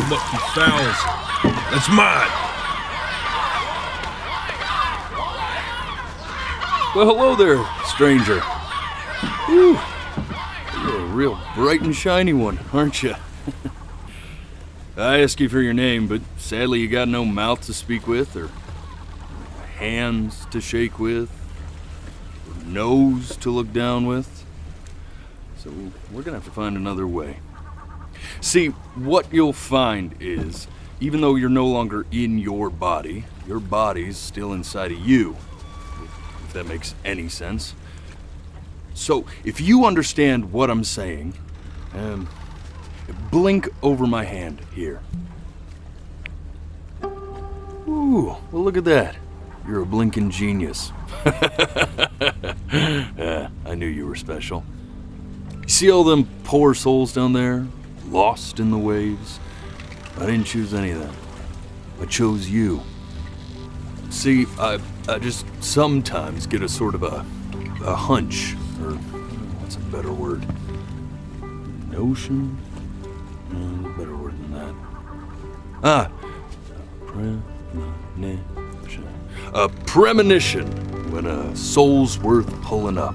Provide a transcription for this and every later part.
them up from fouls. That's mine. Well, hello there, stranger. Whew. You're a real bright and shiny one, aren't you? I asked you for your name, but sadly you got no mouth to speak with, or hands to shake with, or nose to look down with. So we're gonna have to find another way. See, what you'll find is, even though you're no longer in your body's still inside of you, if that makes any sense. So, if you understand what I'm saying, blink over my hand here. Ooh, well look at that. You're a blinking genius. I knew you were special. You see all them poor souls down there, lost in the waves? I didn't choose any of them. I chose you. See, I just sometimes get a sort of a hunch, or what's a better word? Notion? No, better word than that. Premonition. A premonition when a soul's worth pulling up.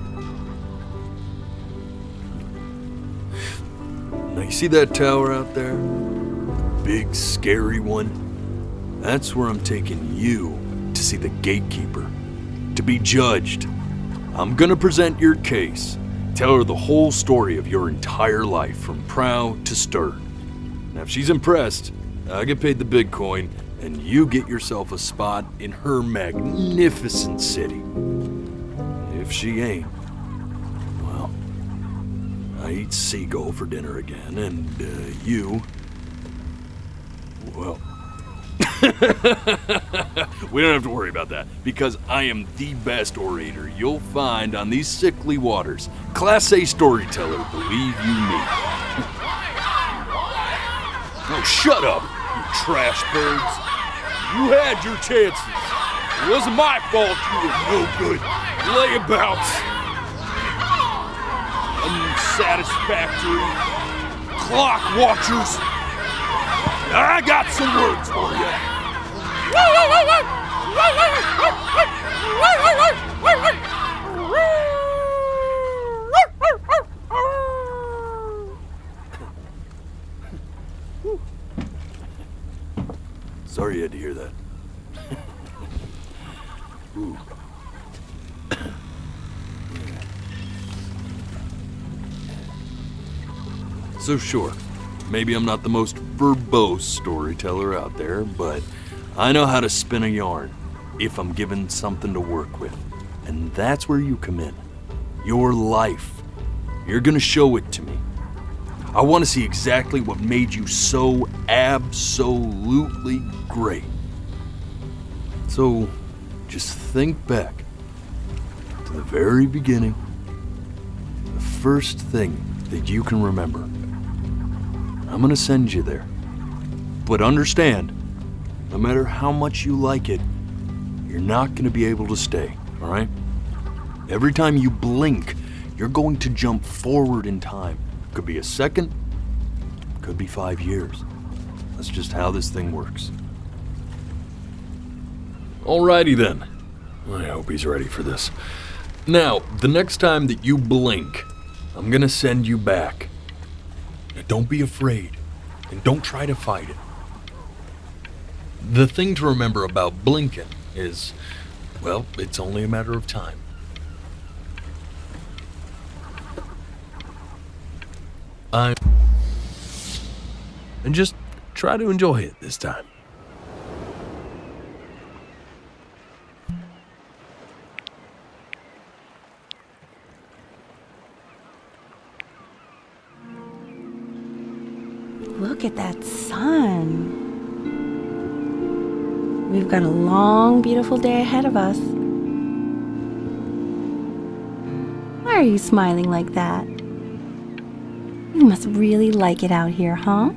Now you see that tower out there? Big, scary one? That's where I'm taking you to see the gatekeeper, to be judged. I'm gonna present your case, tell her the whole story of your entire life from prow to stern. Now if she's impressed, I get paid the big coin, and you get yourself a spot in her magnificent city. If she ain't, well, I eat seagull for dinner again, and you, well, we don't have to worry about that, because I am the best orator you'll find on these sickly waters. Class A storyteller, believe you me. Oh, shut up, you trash birds. You had your chances. It wasn't my fault you were no good. Layabouts. Unsatisfactory. Clock watchers. I got some words for you. Sorry you had to hear that. Ooh. So sure, maybe I'm not the most verbose storyteller out there, but I know how to spin a yarn if I'm given something to work with. And that's where you come in. Your life. You're gonna show it to me. I want to see exactly what made you so absolutely great. So, just think back to the very beginning, the first thing that you can remember. I'm going to send you there. But understand, no matter how much you like it, you're not going to be able to stay, all right? Every time you blink, you're going to jump forward in time. Could be a second, could be 5 years. That's just how this thing works. Alrighty then. I hope he's ready for this. Now, the next time that you blink, I'm gonna send you back. Now, don't be afraid, and don't try to fight it. The thing to remember about blinking is, well, it's only a matter of time. And just try to enjoy it this time. Look at that sun. We've got a long, beautiful day ahead of us. Why are you smiling like that? You must really like it out here, huh?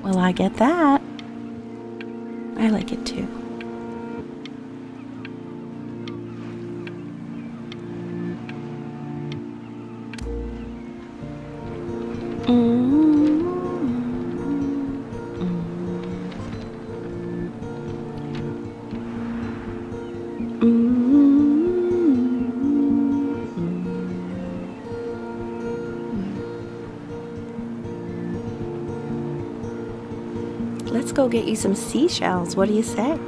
Well, I get that. I like it too. let's go get you some seashells. What do you say?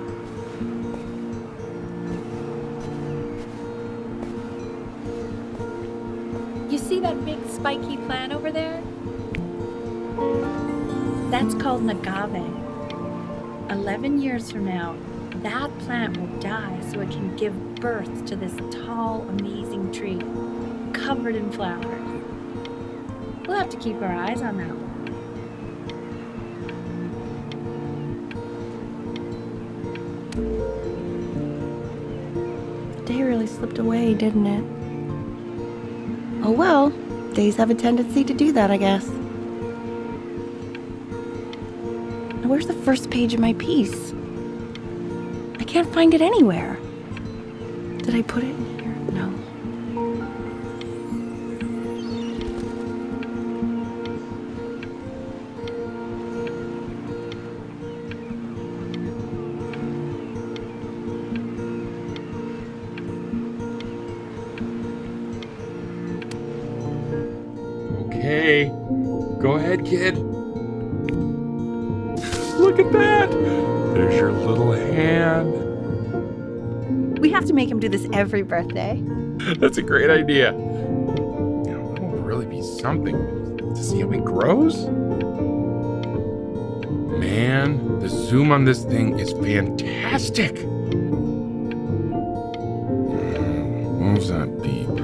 You see that big spiky plant over there? That's called an agave. 11 years from now, that plant will die so it can give birth to this tall, amazing tree, covered in flowers. We'll have to keep our eyes on that one. The day really slipped away, didn't it? Oh well, days have a tendency to do that, I guess. Now where's the first page of my piece? I can't find it anywhere. Did I put it in here? No. Okay, go ahead, kid. Look at that! There's your little hand. We have to make him do this every birthday. That's a great idea. You know, it will really be something to see how he grows. Man, the zoom on this thing is fantastic. What was that beep? You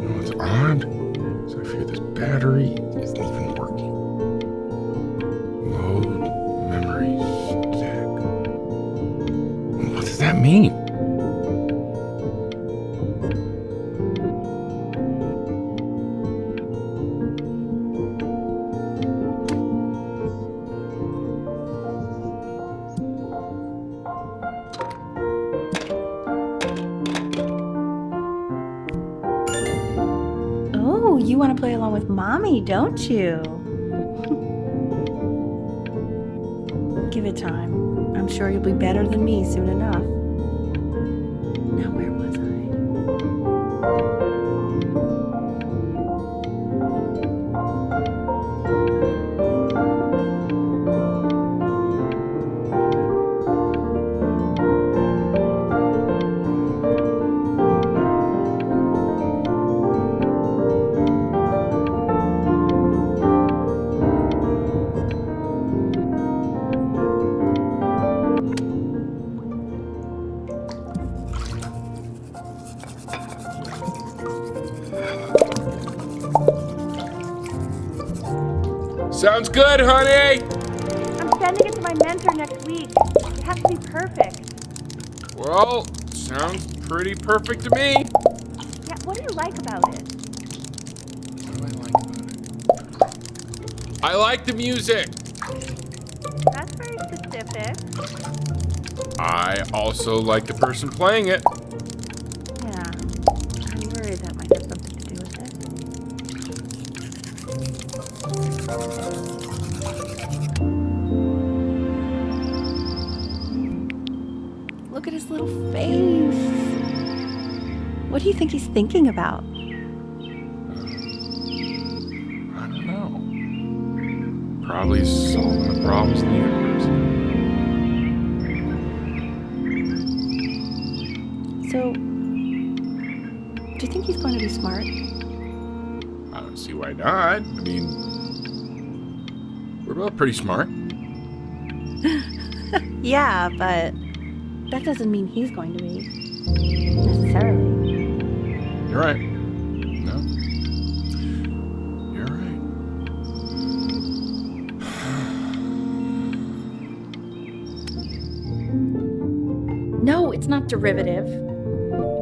know, it's odd. So I fear this battery isn't even working. Load memory stick. What does that mean? Oh, you want to play along with Mommy, don't you? Give it time. I'm sure you'll be better than me soon enough. Now, where was I? Sounds good, honey! I'm sending it to my mentor next week. It has to be perfect. Well, sounds pretty perfect to me. Yeah, what do you like about it? What do I like about it? I like the music. That's very specific. I also like the person playing it. Yeah, I'm worried that might have something to do with it. Look at his little face. What do you think he's thinking about? I don't know. Probably solving the problems in the universe. So, do you think he's going to be smart? I don't see why not. I mean, we're both pretty smart. Yeah, but that doesn't mean he's going to be. Necessarily. You're right. No. You're right. No, it's not derivative.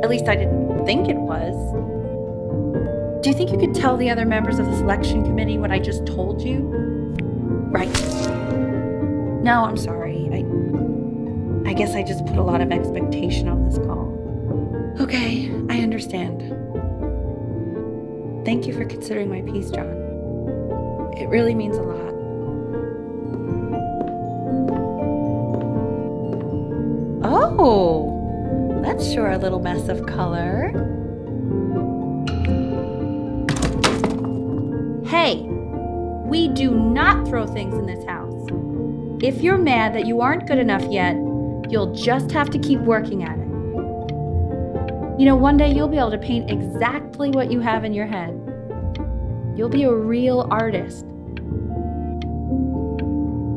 At least I didn't think it was. Do you think you could tell the other members of the selection committee what I just told you? Right. No, I'm sorry. I guess I just put a lot of expectation on this call. Okay, I understand. Thank you for considering my piece, John. It really means a lot. Oh, that's sure a little mess of color. Hey, We do not throw things in this house. If you're mad that you aren't good enough yet, you'll just have to keep working at it. You know, one day you'll be able to paint exactly what you have in your head. You'll be a real artist.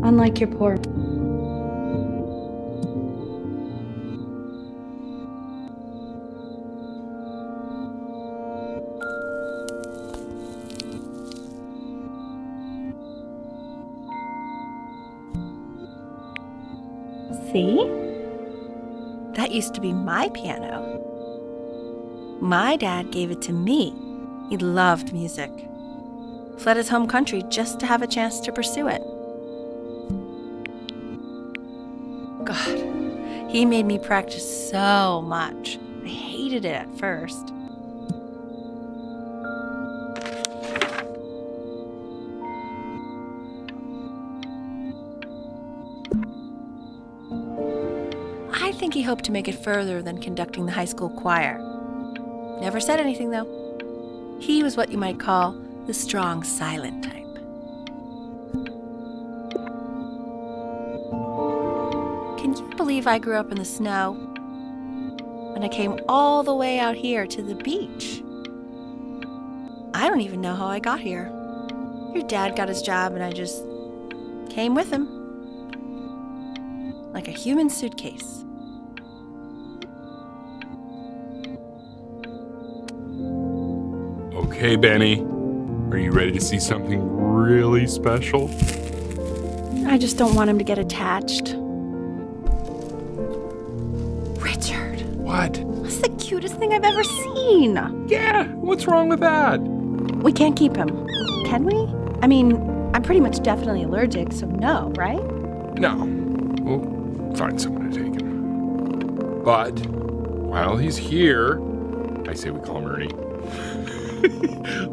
Unlike your poor... See? That used to be my piano. My dad gave it to me. He loved music. Fled his home country just to have a chance to pursue it. God, he made me practice so much. I hated it at first. I think he hoped to make it further than conducting the high school choir. Never said anything, though. He was what you might call the strong, silent type. Can you believe I grew up in the snow? And I came all the way out here to the beach. I don't even know how I got here. Your dad got his job and I just came with him. Like a human suitcase. Okay, Benny. Are you ready to see something really special? I just don't want him to get attached. Richard, What? that's the cutest thing I've ever seen. Yeah, what's wrong with that? We can't keep him, can we? I mean, I'm pretty much definitely allergic, so no, right? No. We'll find someone to take him. But while he's here, I say we call him Ernie.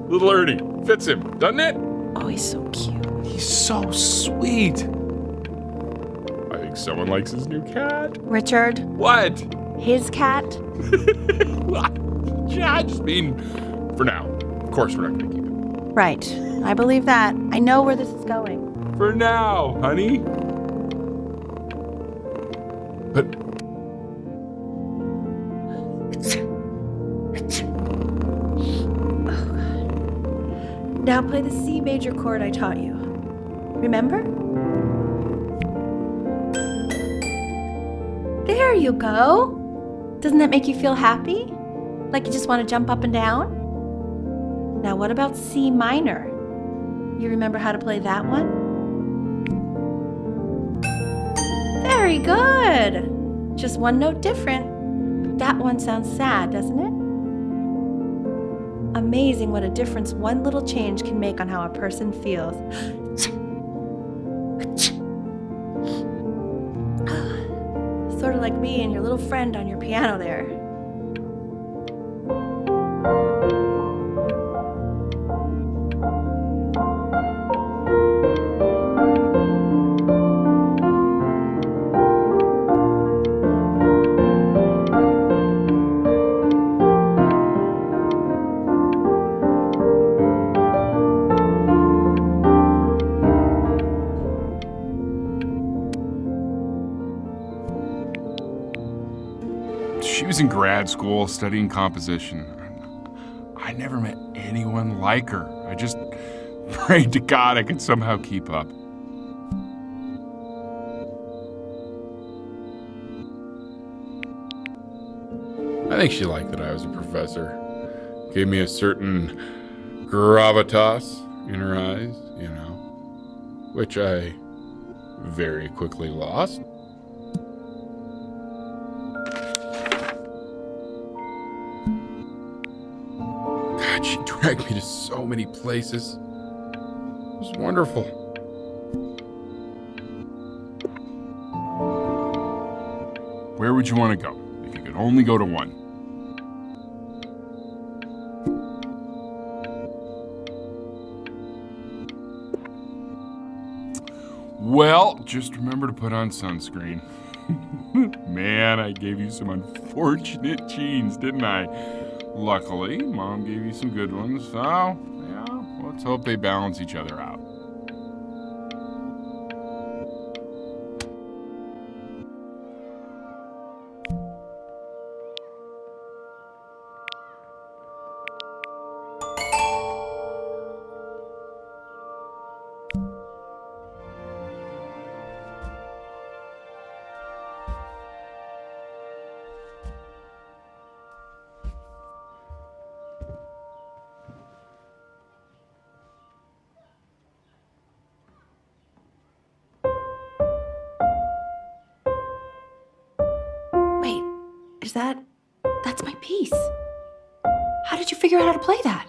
Little Ernie. Fits him, doesn't it? Oh, he's so cute. He's so sweet. I think someone likes his new cat. Richard, What? his cat? Yeah, I just mean, for now. Of course we're not going to keep him. Right, I believe that. I know where this is going. For now, honey. But Now play the C major chord I taught you. Remember? There you go. Doesn't that make you feel happy? Like you just want to jump up and down? Now what about C minor? You remember how to play that one? Very good. Just one note different. That one sounds sad, doesn't it? Amazing what a difference one little change can make on how a person feels. Sort of like me and your little friend on your piano there. she was in grad school studying composition. I never met anyone like her. I just prayed to God I could somehow keep up. I think she liked that I was a professor. Gave me a certain gravitas in her eyes, you know, which I very quickly lost. God, she dragged me to so many places. It was wonderful. Where would you want to go if you could only go to one? Well, just remember to put on sunscreen. Man, I gave you some unfortunate genes, didn't I? Luckily, Mom gave you some good ones, so, yeah, let's hope they balance each other out. That's my piece. How did you figure out how to play that?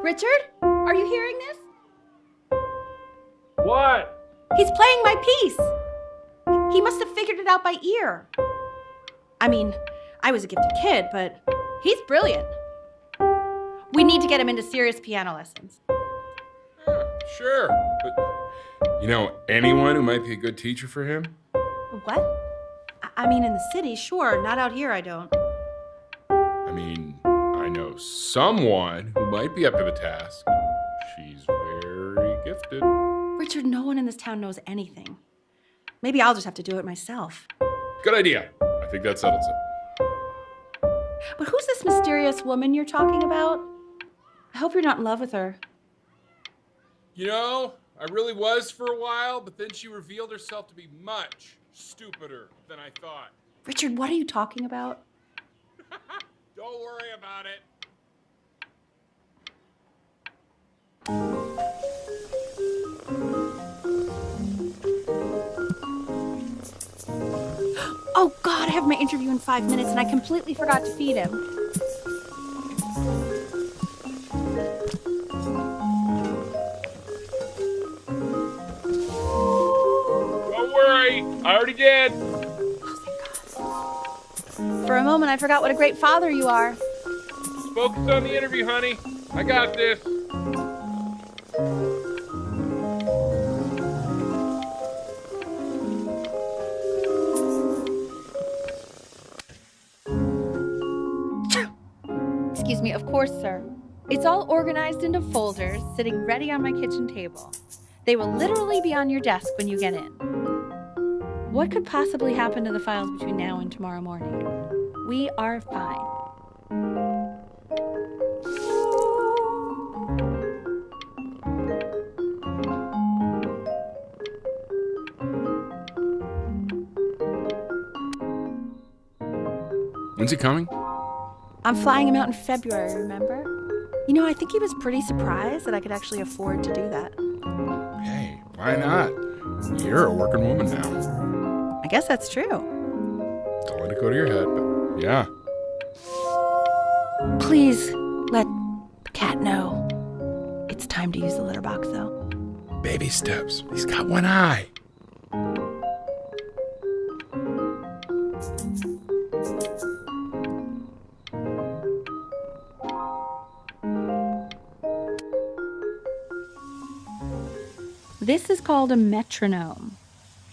Richard, are you hearing this? What? He's playing my piece. He must have figured it out by ear. I mean, I was a gifted kid, but he's brilliant. We need to get him into serious piano lessons. Sure, but you know anyone who might be a good teacher for him? What? I mean, in the city, sure. Not out here, I don't. I mean, I know someone who might be up to the task. She's very gifted. Richard, no one in this town knows anything. Maybe I'll just have to do it myself. Good idea. I think that settles it. But who's this mysterious woman you're talking about? I hope you're not in love with her. You know, I really was for a while, but then she revealed herself to be much stupider than I thought. Richard, what are you talking about? Don't worry about it. Oh God, I have my interview in 5 minutes and I completely forgot to feed him. Don't worry, I already did. For a moment, I forgot what a great father you are. Just focus on the interview, honey. I got this. Excuse me, of course, sir. It's all organized into folders, sitting ready on my kitchen table. They will literally be on your desk when you get in. What could possibly happen to the files between now and tomorrow morning? We are fine. When's he coming? I'm flying him out in February, remember? You know, I think he was pretty surprised that I could actually afford to do that. Hey, why not? You're a working woman now. I guess that's true. Don't let it go to your head, but yeah. Please let the cat know. It's time to use the litter box, though. Baby steps. He's got one eye. This is called a metronome.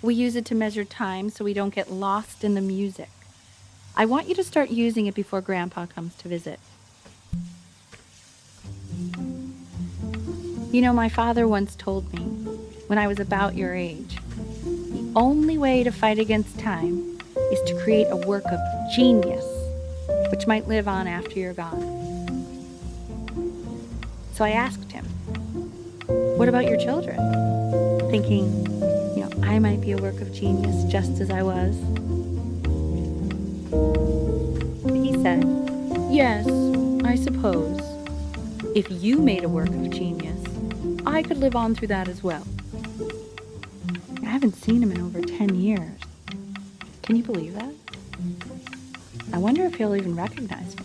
We use it to measure time so we don't get lost in the music. I want you to start using it before Grandpa comes to visit. You know, my father once told me, when I was about your age, the only way to fight against time is to create a work of genius, which might live on after you're gone. So I asked him, what about your children? Thinking, you know, I might be a work of genius just as I was. He said, yes, I suppose. If you made a work of genius, I could live on through that as well. I haven't seen him in over 10 years. Can you believe that? I wonder if he'll even recognize me.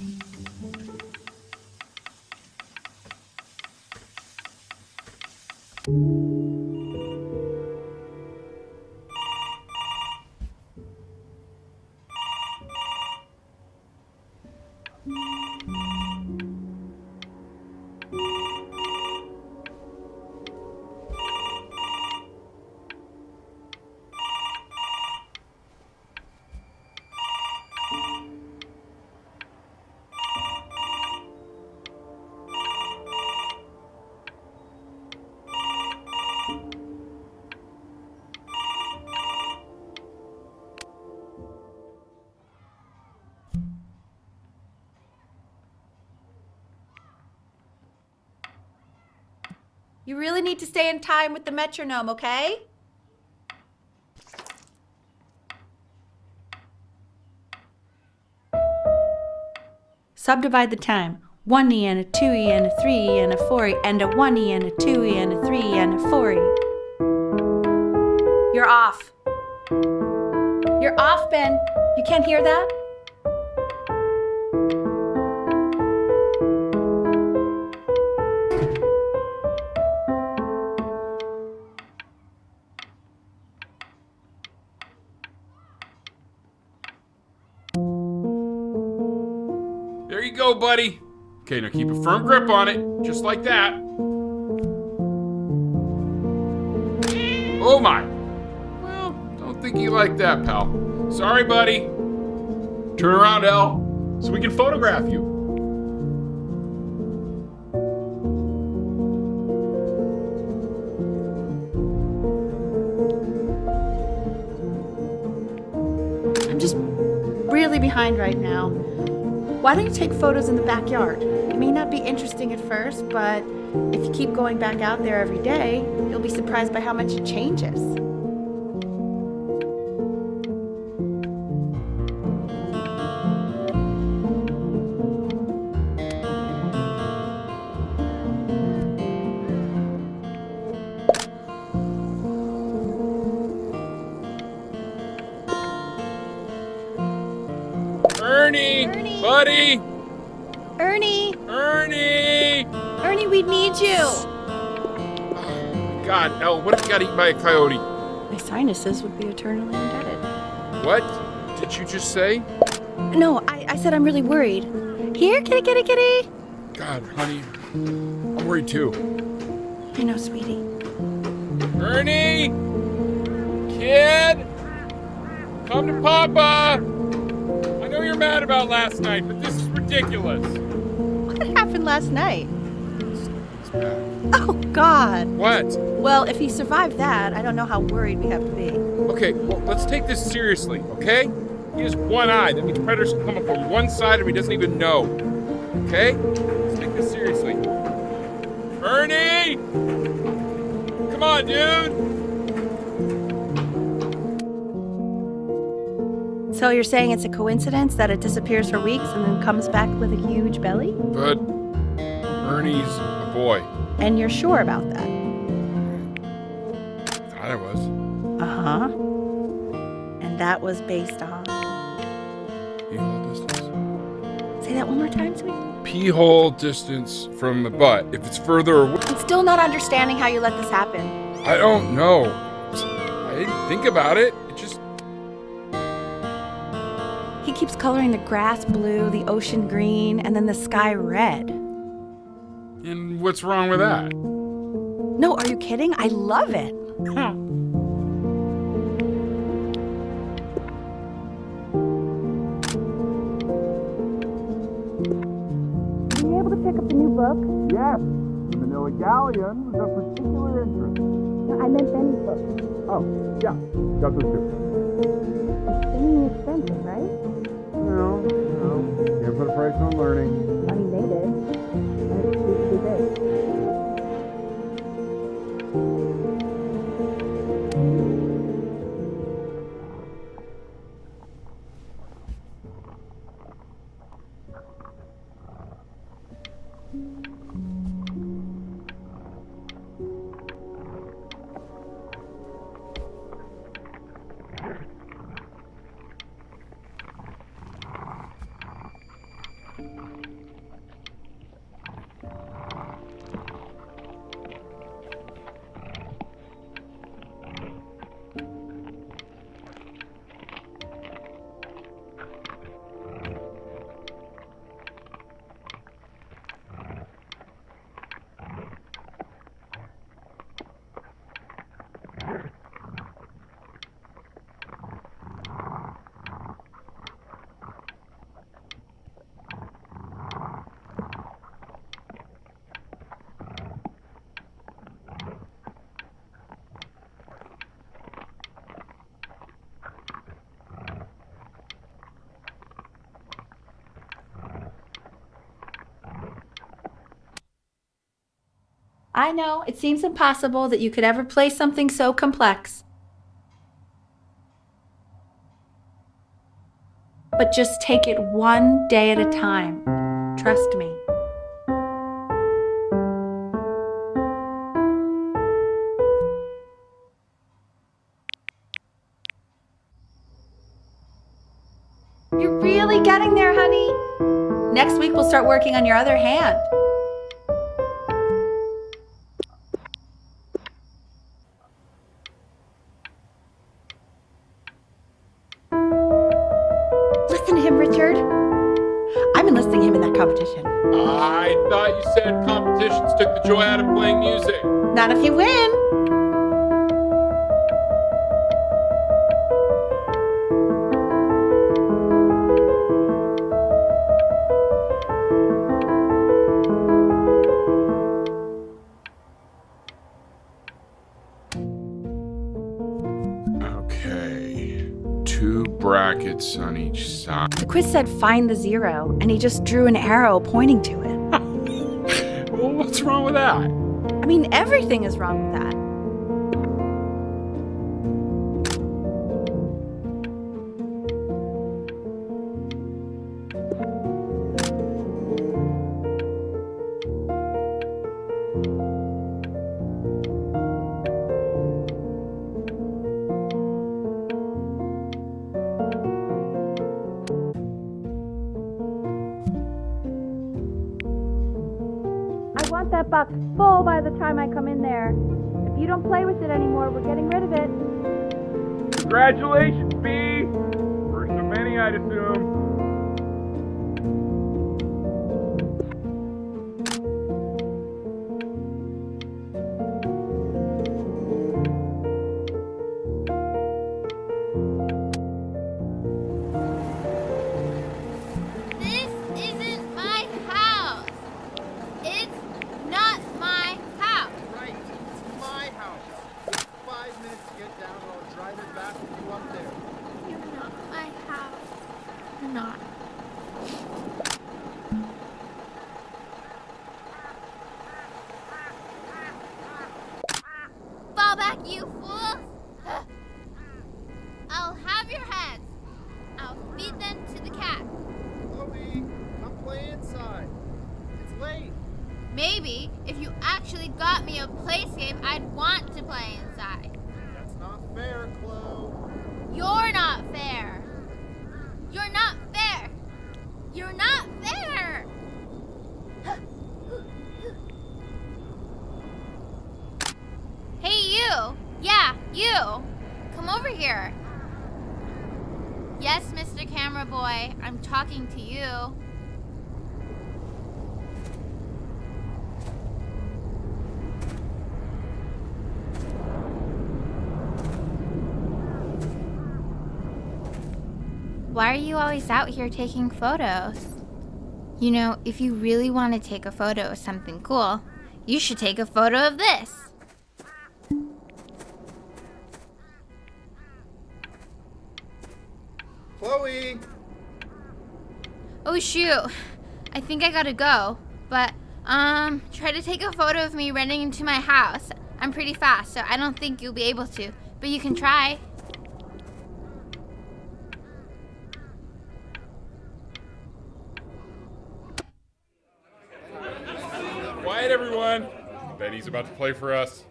You really need to stay in time with the metronome, okay? Subdivide the time. 1E and a 2E and a 3E and a 4E and a 1E and a 2E and a 3E and a 4E. You're off. You're off, Ben. You can't hear that? go, buddy. Okay, now keep a firm grip on it, just like that. Oh my. Well, don't think you like that, pal. Sorry, buddy. Turn around, L, so we can photograph you. I'm just really behind right now. Why don't you take photos in the backyard? It may not be interesting at first, but if you keep going back out there every day, you'll be surprised by how much it changes. Ernie! Ernie! Buddy! Ernie! Ernie! Ernie, we need you! God, L, what if you got eaten by a coyote? My sinuses would be eternally indebted. What did you just say? No, I said I'm really worried. Here, kitty, kitty, kitty! God, honey, I'm worried too. I know, sweetie. Ernie! Kid! Come to Papa! I know you're mad about last night, but this is ridiculous. What happened last night? It's bad. Oh, God. What? Well, if he survived that, I don't know how worried we have to be. Okay, well, let's take this seriously, okay? He has one eye. That means predators can come up from one side and he doesn't even know. Okay? Let's take this seriously. Ernie! Come on, dude! So you're saying it's a coincidence that it disappears for weeks and then comes back with a huge belly? But Ernie's a boy. And you're sure about that? Thought I was. Uh-huh. And that was based on... Pee-hole distance. Say that one more time, sweetie. Pee-hole distance from the butt. If it's further away... I'm still not understanding how you let this happen. I don't know. I didn't think about it. It just... He keeps coloring the grass blue, the ocean green, and then the sky red. And what's wrong with that? No, are you kidding? I love it. Were you able to pick up the new book? Yes, the Manila Galleon was of particular interest. No, I meant Benny's book. Oh, yeah, got those too. Extremely expensive, right? No, can't put a price on learning. I mean, they did. And it's too big. I know, it seems impossible that you could ever play something so complex. But just take it one day at a time. Trust me. You're really getting there, honey. Next week we'll start working on your other hand. Listen to him, Richard. I'm enlisting him in that competition. I thought you said competitions took the joy out of playing music. Not if you win. Okay. 2 brackets on each side. The quiz said find the 0, and he just drew an arrow pointing to it. Well, what's wrong with that? I mean, everything is wrong with that. I want that box full by the time I come in there. If you don't play with it anymore, we're getting rid of it. Congratulations, B! First of many, I'd assume. This isn't my house. It's not my house. Right, it's my house. It's 5 minutes to get down, and I'll drive it back with you up there. You're not my house. You're not. Fall back, you fool! I'll have your heads. I'll feed them to the cat. Chloe, come play inside. It's late. Maybe if you actually got me a place game, I'd want to play inside. That's not fair, Chloe. You're not fair. You're not fair. You're not fair. Hey, you. Yeah, you. Come over here. Yes, Mr. Camera Boy, I'm talking to you. Why are you always out here taking photos? You know, if you really want to take a photo of something cool, you should take a photo of this. Chloe! Oh shoot, I think I gotta go. But, try to take a photo of me running into my house. I'm pretty fast, so I don't think you'll be able to, but you can try. Quiet, everyone. Betty's about to play for us.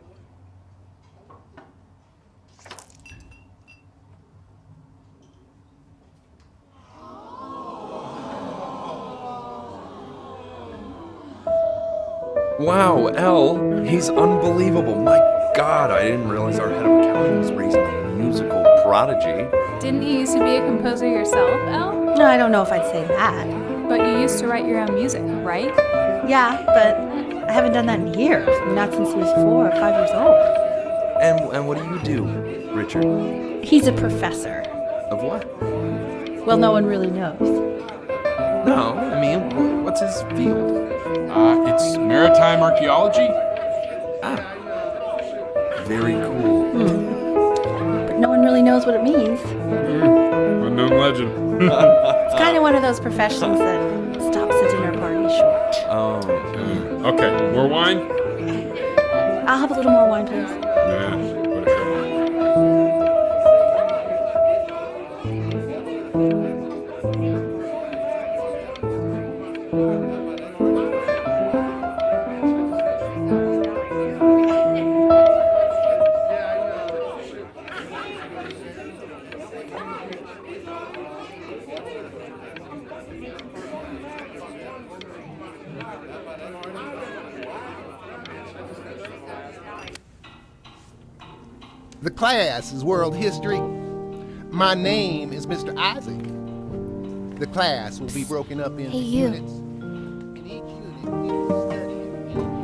Wow, L, he's unbelievable. My God, I didn't realize our head of accounting was raising a musical prodigy. Didn't you used to be a composer yourself, Elle? No, I don't know if I'd say that. But you used to write your own music, right? Yeah, but I haven't done that in years. Not since he was 4 or 5 years old. And what do you do, Richard? He's a professor. Of what? Well, no one really knows. No, I mean, what's his field? It's maritime archaeology. Ah, very cool. But no one really knows what it means. Unknown legend. It's kind of one of those professions that stops a dinner party short. Okay, more wine? I'll have a little more wine, please. Nah, whatever. The class is world history. My name is Mr. Isaac. The class will be broken up into Hey, you. units.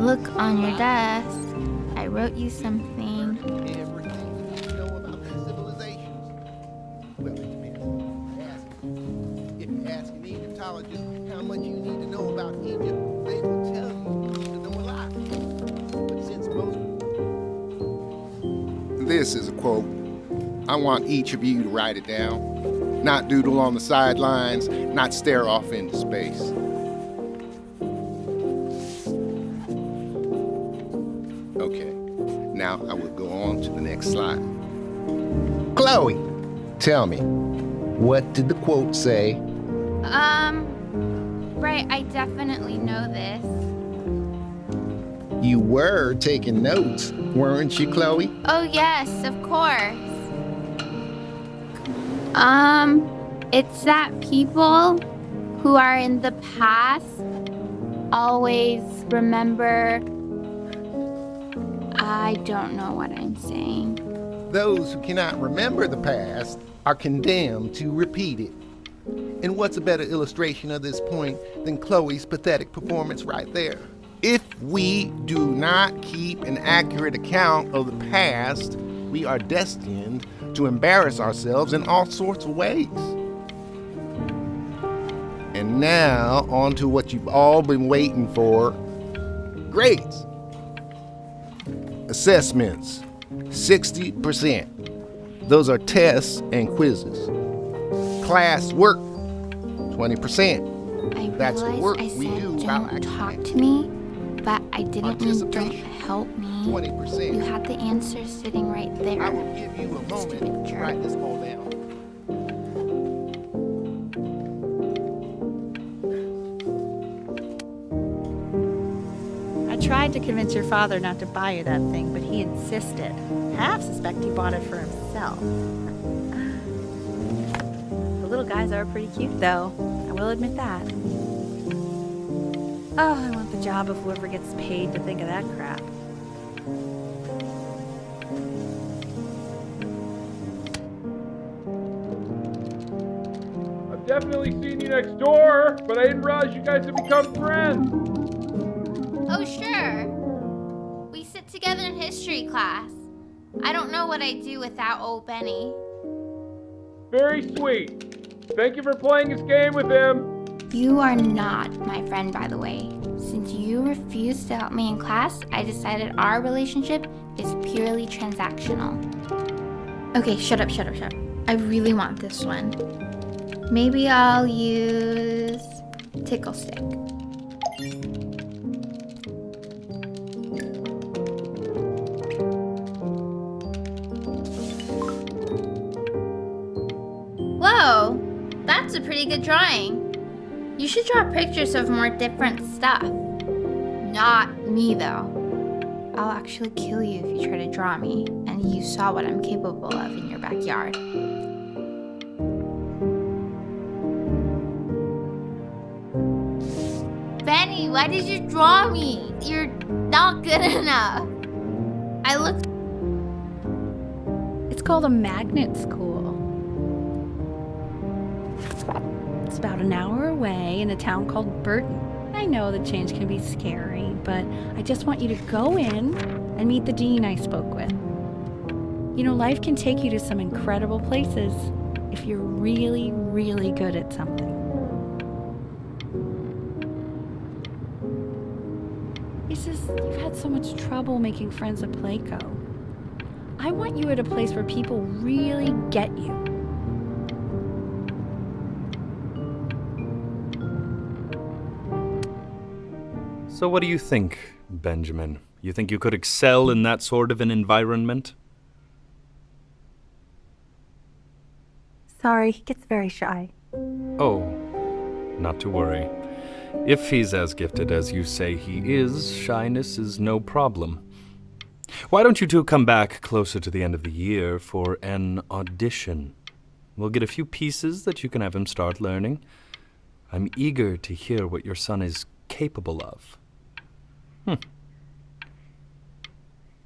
Look on your desk. I wrote you something. Everything you need to know about these civilizations. Well, it depends. If you ask an Egyptologist how much you need to know about Egypt, they will tell you need to know a lot. But since most... This is a quote. I want each of you to write it down. Not doodle on the sidelines, not stare off into space. Okay, now I will go on to the next slide. Chloe, tell me, what did the quote say? Right, I definitely know this. You were taking notes, weren't you, Chloe? Oh, yes, of course. It's that people who are in the past always remember. I don't know what I'm saying. Those who cannot remember the past are condemned to repeat it. And what's a better illustration of this point than Chloe's pathetic performance right there? If we do not keep an accurate account of the past, we are destined to embarrass ourselves in all sorts of ways. And now, on to what you've all been waiting for. Grades. Assessments, 60%. Those are tests and quizzes. Class work, 20%. I That's realized work I we said do don't while talk acting. to me, but I didn't mean don't Participation, help me. 20%. You had the answer sitting right there. I will give you a moment Stupid to jerk. write this all down. I tried to convince your father not to buy you that thing, but he insisted. Half suspect he bought it for himself. The little guys are pretty cute, though. I will admit that. Oh, I want the job of whoever gets paid to think of that crap. I've definitely seen you next door, but I didn't realize you guys had become friends. Oh, sure. We sit together in history class. I don't know what I'd do without old Benny. Very sweet. Thank you for playing this game with him. You are not my friend, by the way. Since you refused to help me in class, I decided our relationship is purely transactional. Okay, shut up. I really want this one. Maybe I'll use Tickle Stick. Whoa, that's a pretty good drawing. You should draw pictures of more different stuff. Not me, though. I'll actually kill you if you try to draw me, and you saw what I'm capable of in your backyard. Benny, why did you draw me? You're not good enough. I look. It's called a magnet school. It's about an hour away in a town called Burton. I know the change can be scary, but I just want you to go in and meet the dean I spoke with. You know, life can take you to some incredible places if you're really, really good at something. It's just, you've had so much trouble making friends at Playco. I want you at a place where people really get you. So what do you think, Benjamin? You think you could excel in that sort of an environment? Sorry, he gets very shy. Oh, not to worry. If he's as gifted as you say he is, shyness is no problem. Why don't you two come back closer to the end of the year for an audition? We'll get a few pieces that you can have him start learning. I'm eager to hear what your son is capable of.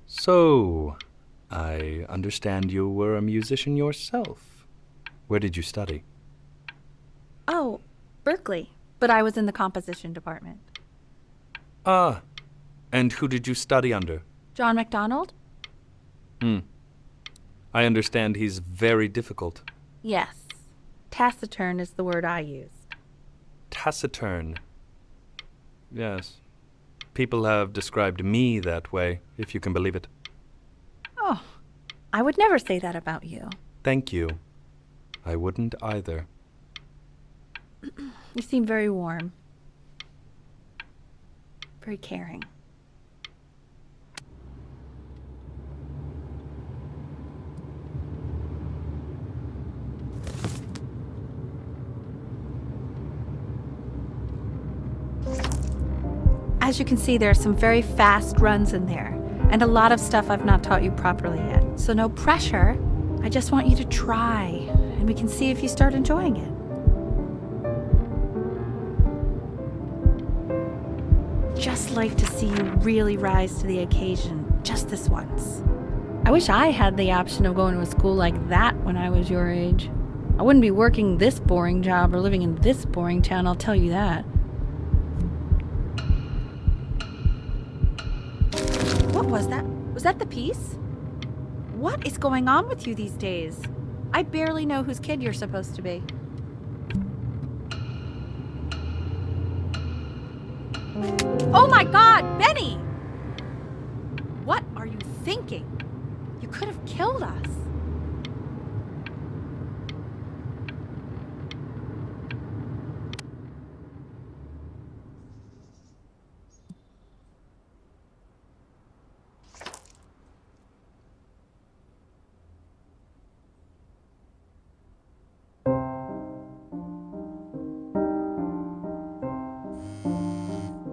So, I understand you were a musician yourself. Where did you study? Oh, Berkeley. But I was in the composition department. Ah, And who did you study under? John MacDonald? I understand he's very difficult. Yes. Taciturn is the word I use. Taciturn. Yes. People have described me that way, if you can believe it. Oh, I would never say that about you. Thank you. I wouldn't either. You seem very warm. Very caring. As you can see, there are some very fast runs in there, and a lot of stuff I've not taught you properly yet. So no pressure. I just want you to try, and we can see if you start enjoying it. Just like to see you really rise to the occasion, just this once. I wish I had the option of going to a school like that when I was your age. I wouldn't be working this boring job or living in this boring town, I'll tell you that. What was that? Was that the piece? What is going on with you these days? I barely know whose kid you're supposed to be. Oh my God, Benny! What are you thinking? You could have killed us.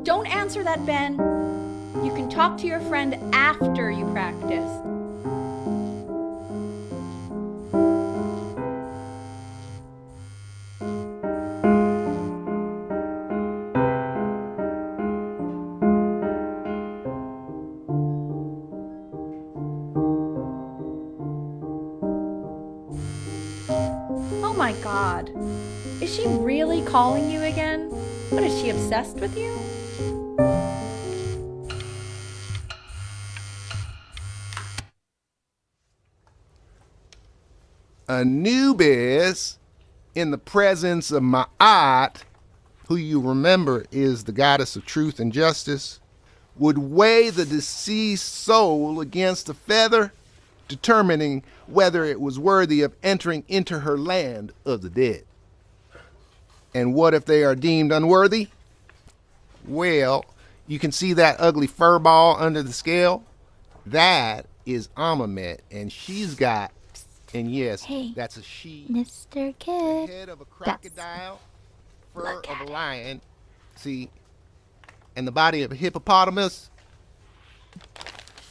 Don't answer that, Ben. You can talk to your friend after you practice. Oh my God. Is she really calling you again? What, is she obsessed with you? Anubis, in the presence of Ma'at, who you remember is the goddess of truth and justice, would weigh the deceased soul against a feather, determining whether it was worthy of entering into her land of the dead. And what if they are deemed unworthy? Well, you can see that ugly fur ball under the scale? That is Amamet, and she's got, and yes, Hey, that's a she, Mr. the Kid. head of a crocodile, fur of a lion, see, and the body of a hippopotamus,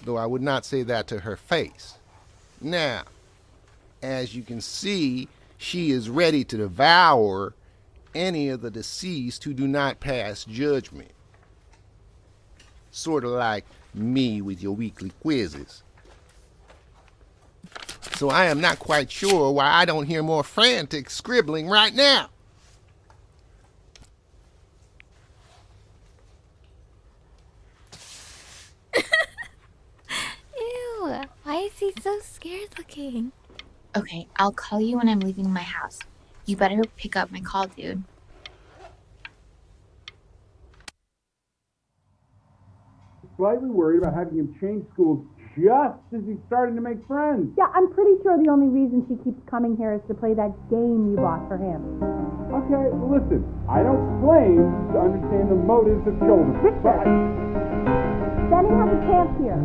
though I would not say that to her face. Now, as you can see, she is ready to devour any of the deceased who do not pass judgment. Sort of like me with your weekly quizzes. So I am not quite sure why I don't hear more frantic scribbling right now. Ew, why is he so scared looking? Okay, I'll call you when I'm leaving my house. You better pick up my call, dude. Slightly worried about having him change schools just as he's starting to make friends. Yeah, I'm pretty sure the only reason she keeps coming here is to play that game you bought for him. Okay, listen, I don't claim to understand the motives of children, but Benny has a chance here.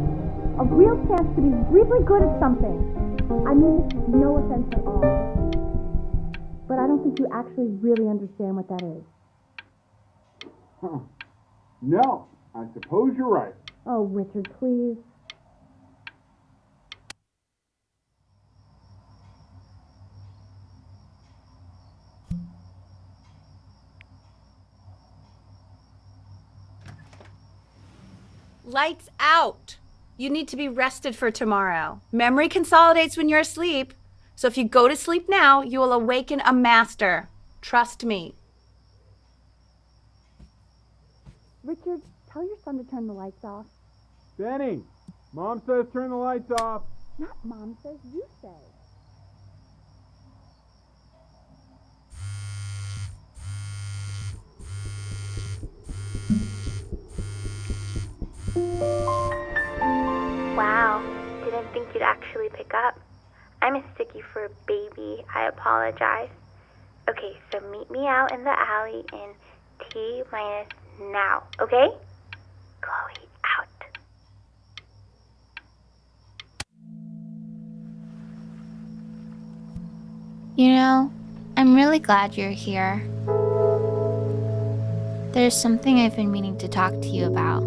A real chance to be really good at something. I mean, this is no offense at all. But I don't think you actually really understand what that is. no, I suppose you're right. Oh, Richard, please. Lights out. You need to be rested for tomorrow. Memory consolidates when you're asleep. So if you go to sleep now, you will awaken a master. Trust me. Richard, tell your son to turn the lights off. Benny, Mom says turn the lights off. Not Mom says, you say. Wow, didn't think you'd actually pick up. I mistook you for a baby. I apologize. Okay, so meet me out in the alley in T minus now, okay? Chloe, out. You know, I'm really glad you're here. There's something I've been meaning to talk to you about.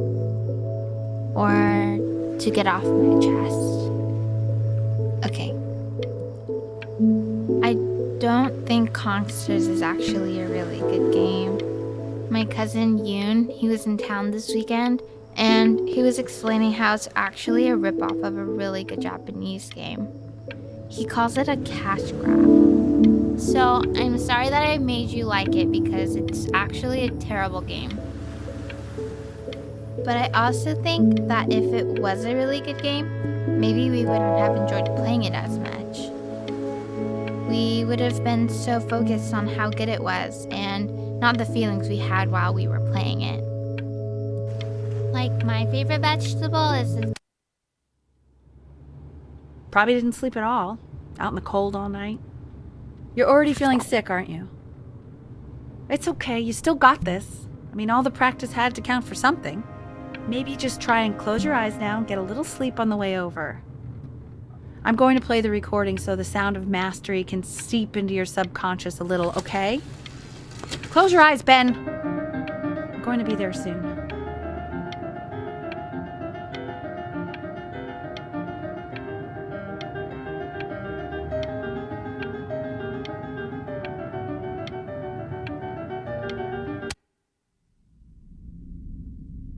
Or to get off my chest. Okay. I don't think Conksters is actually a really good game. My cousin Yoon, he was in town this weekend, and he was explaining how it's actually a ripoff of a really good Japanese game. He calls it a cash grab. So I'm sorry that I made you like it because it's actually a terrible game. But I also think that if it was a really good game, maybe we wouldn't have enjoyed playing it as much. We would have been so focused on how good it was and not the feelings we had while we were playing it. Like, my favorite vegetable is Probably didn't sleep at all. Out in the cold all night. You're already feeling sick, aren't you? It's okay, you still got this. I mean, all the practice had to count for something. Maybe just try and close your eyes now and get a little sleep on the way over. I'm going to play the recording so the sound of mastery can seep into your subconscious a little, okay? Close your eyes, Ben. I'm going to be there soon.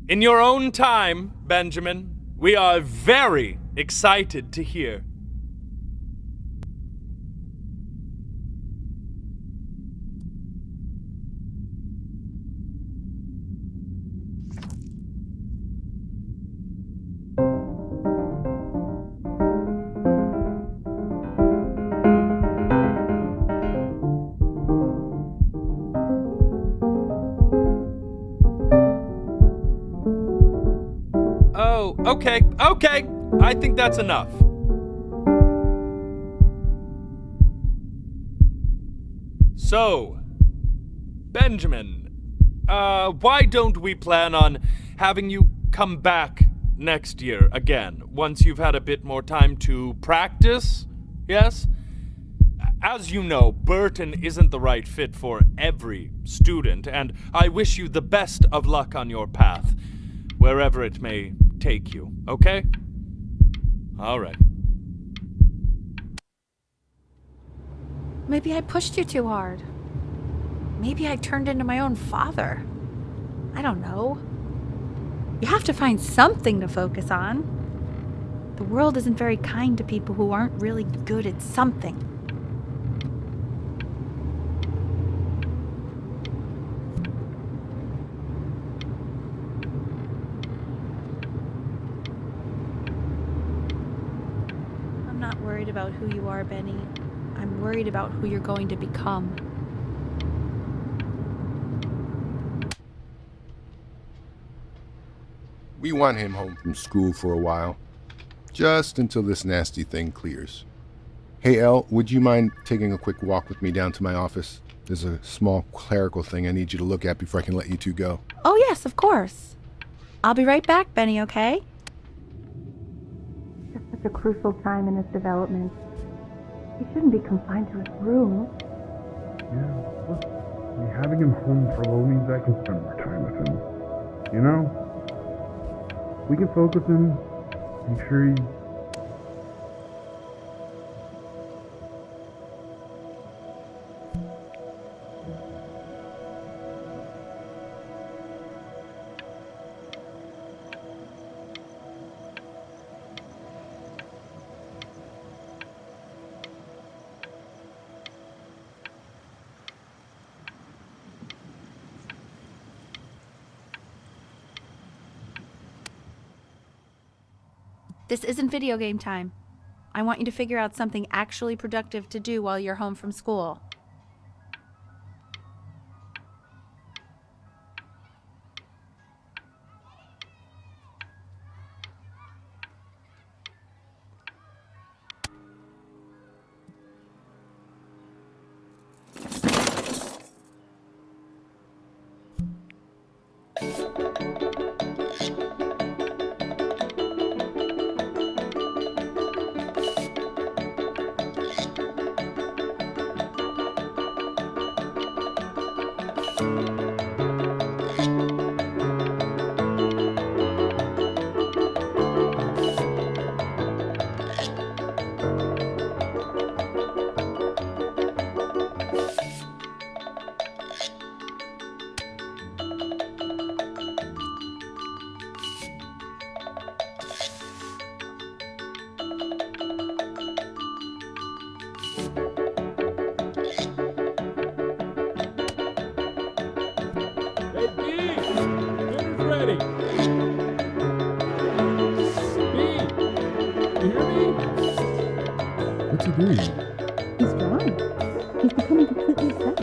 In your own time, Benjamin, we are very excited to hear. Oh, okay. I think that's enough. So, Benjamin, why don't we plan on having you come back next year again, once you've had a bit more time to practice? Yes? As you know, Burton isn't the right fit for every student, and I wish you the best of luck on your path, wherever it may take you, okay? All right. Maybe I pushed you too hard. Maybe I turned into my own father. I don't know. You have to find something to focus on. The world isn't very kind to people who aren't really good at something. I'm not worried about who you are, Benny. I'm worried about who you're going to become. We want him home from school for a while, just until this nasty thing clears. Hey, Elle, would you mind taking a quick walk with me down to my office? There's a small clerical thing I need you to look at before I can let you two go. Oh, yes, of course. I'll be right back, Benny, okay? It's such a crucial time in his development. He shouldn't be confined to his room. Yeah, look, I mean, having him home for a little means I can spend more time with him. You know? We can focus him, make sure he... This isn't video game time. I want you to figure out something actually productive to do while you're home from school. Hey, Dee! Dinner's ready! Dee! You hear me? What's he doing? He's drawing. He's becoming completely set.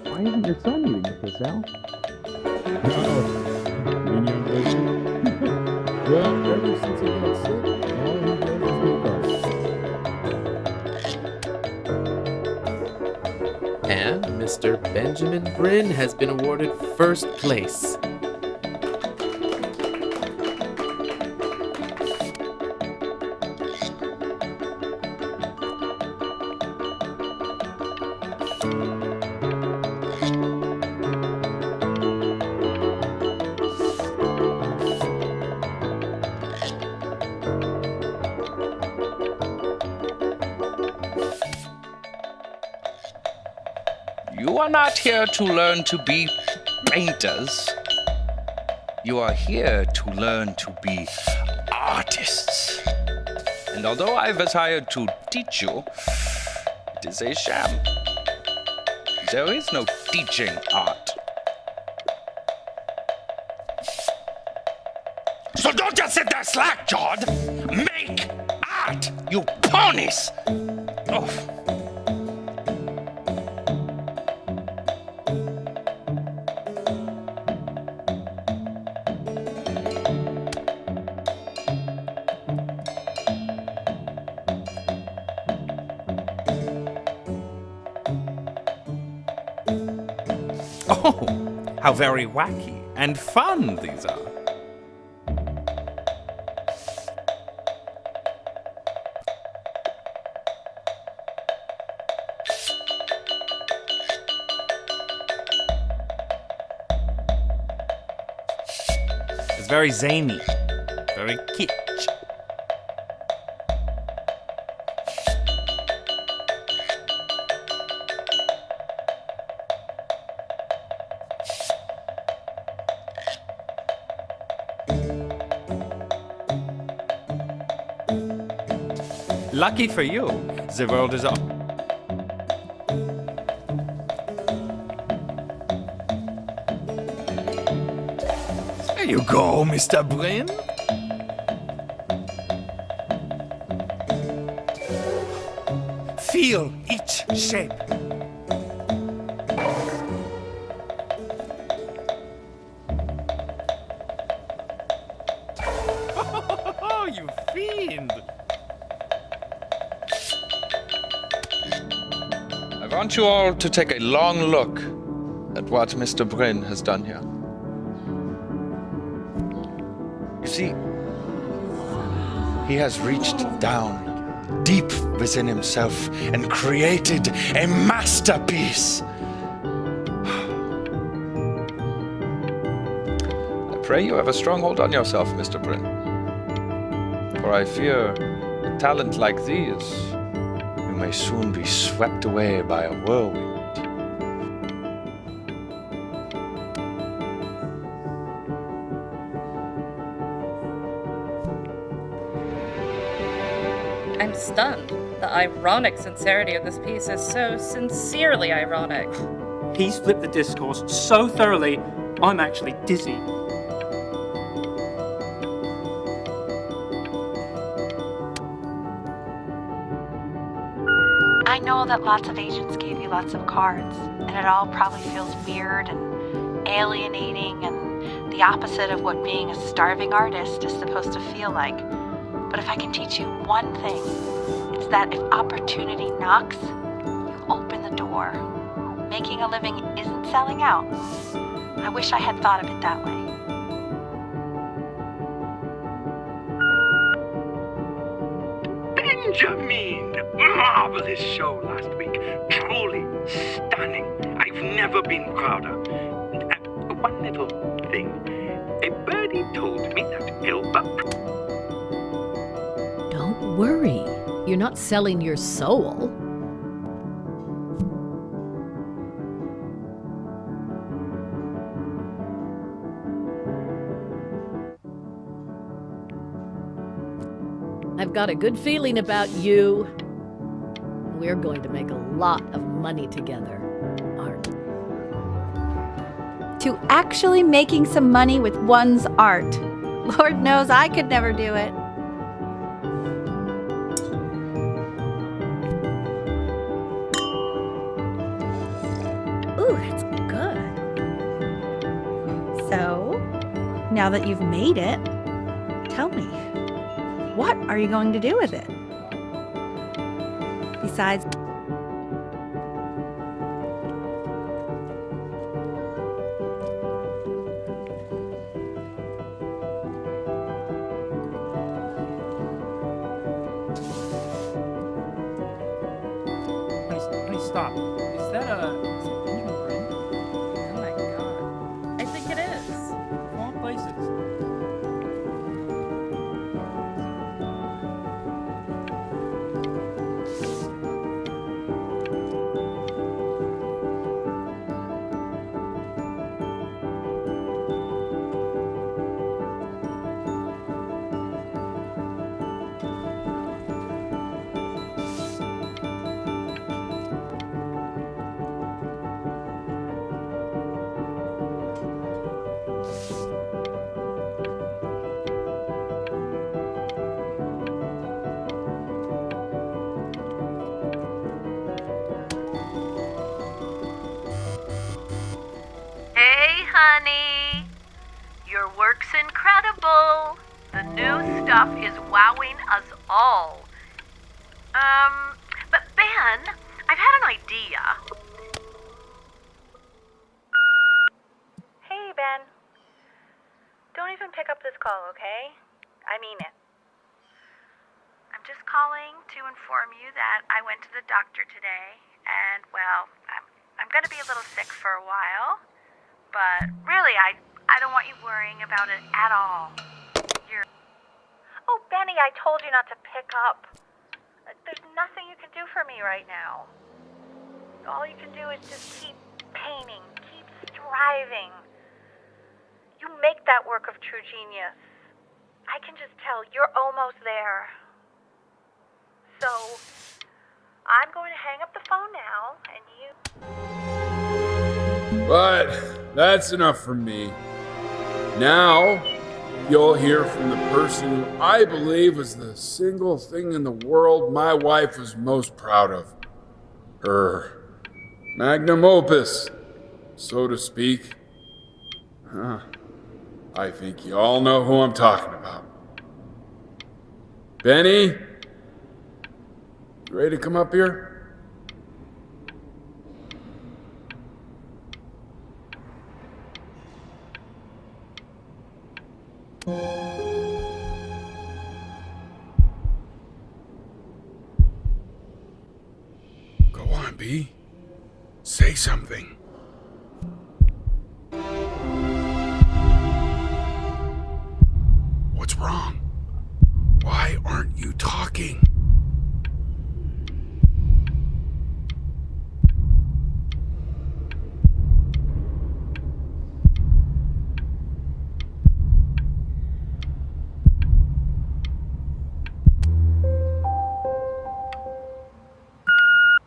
Why isn't your son eating with us, Al? Mean young lady? Well, ever since he got sick, all he does is make art. And Mr. Benjamin Bryn has been awarded first place. You are not here to learn to be painters. You are here to learn to be artists. And although I was hired to teach you, it is a sham. There is no teaching art. So don't just sit there slack-jawed. Make art, you ponies! Oh. Oh, how very wacky and fun these are. It's very zany, very kitsch. Lucky for you, the world is up. There you go, Mr. Bryn. Feel each shape. Oh, you fiend! I want you all to take a long look at what Mr. Bryn has done here. You see, he has reached down deep within himself and created a masterpiece. I pray you have a strong hold on yourself, Mr. Bryn. For I fear a talent like these, you may soon be swept away by a whirlwind. I'm stunned. The ironic sincerity of this piece is so sincerely ironic. He's flipped the discourse so thoroughly, I'm actually dizzy. know that lots of agents gave you lots of cards, and it all probably feels weird and alienating and the opposite of what being a starving artist is supposed to feel like. But if I can teach you one thing, it's that if opportunity knocks, you open the door. Making a living isn't selling out. I wish I had thought of it that way. Benjamin! Marvelous show last week. Truly stunning. I've never been prouder. One little thing. A birdie told me that Elba... Don't worry. You're not selling your soul. I've got a good feeling about you. We're going to make a lot of money together, aren't we? To actually making some money with one's art. Lord knows I could never do it. Ooh, that's good. So, now that you've made it, tell me, what are you going to do with it? Besides... Honey, stop. Is that Benjamin Brin? Oh my god. I think it is. Of all places. Hey, honey. Your work's incredible. The new stuff is wowing us all. But Ben, I've had an idea. Hey, Ben. Don't even pick up this call, okay? I mean it. I'm just calling to inform you that I went to the doctor today, and, well, I'm going to be a little sick for a while. But really, I don't want you worrying about it at all. Oh, Benny, I told you not to pick up. There's nothing you can do for me right now. All you can do is just keep painting, keep striving. You make that work of true genius. I can just tell you're almost there. So, I'm going to hang up the phone now, and you... But that's enough from me. Now, you'll hear from the person who I believe was the single thing in the world my wife was most proud of. Her magnum opus, so to speak. I think you all know who I'm talking about. Benny? You ready to come up here? Go on, B. Say something. What's wrong? Why aren't you talking?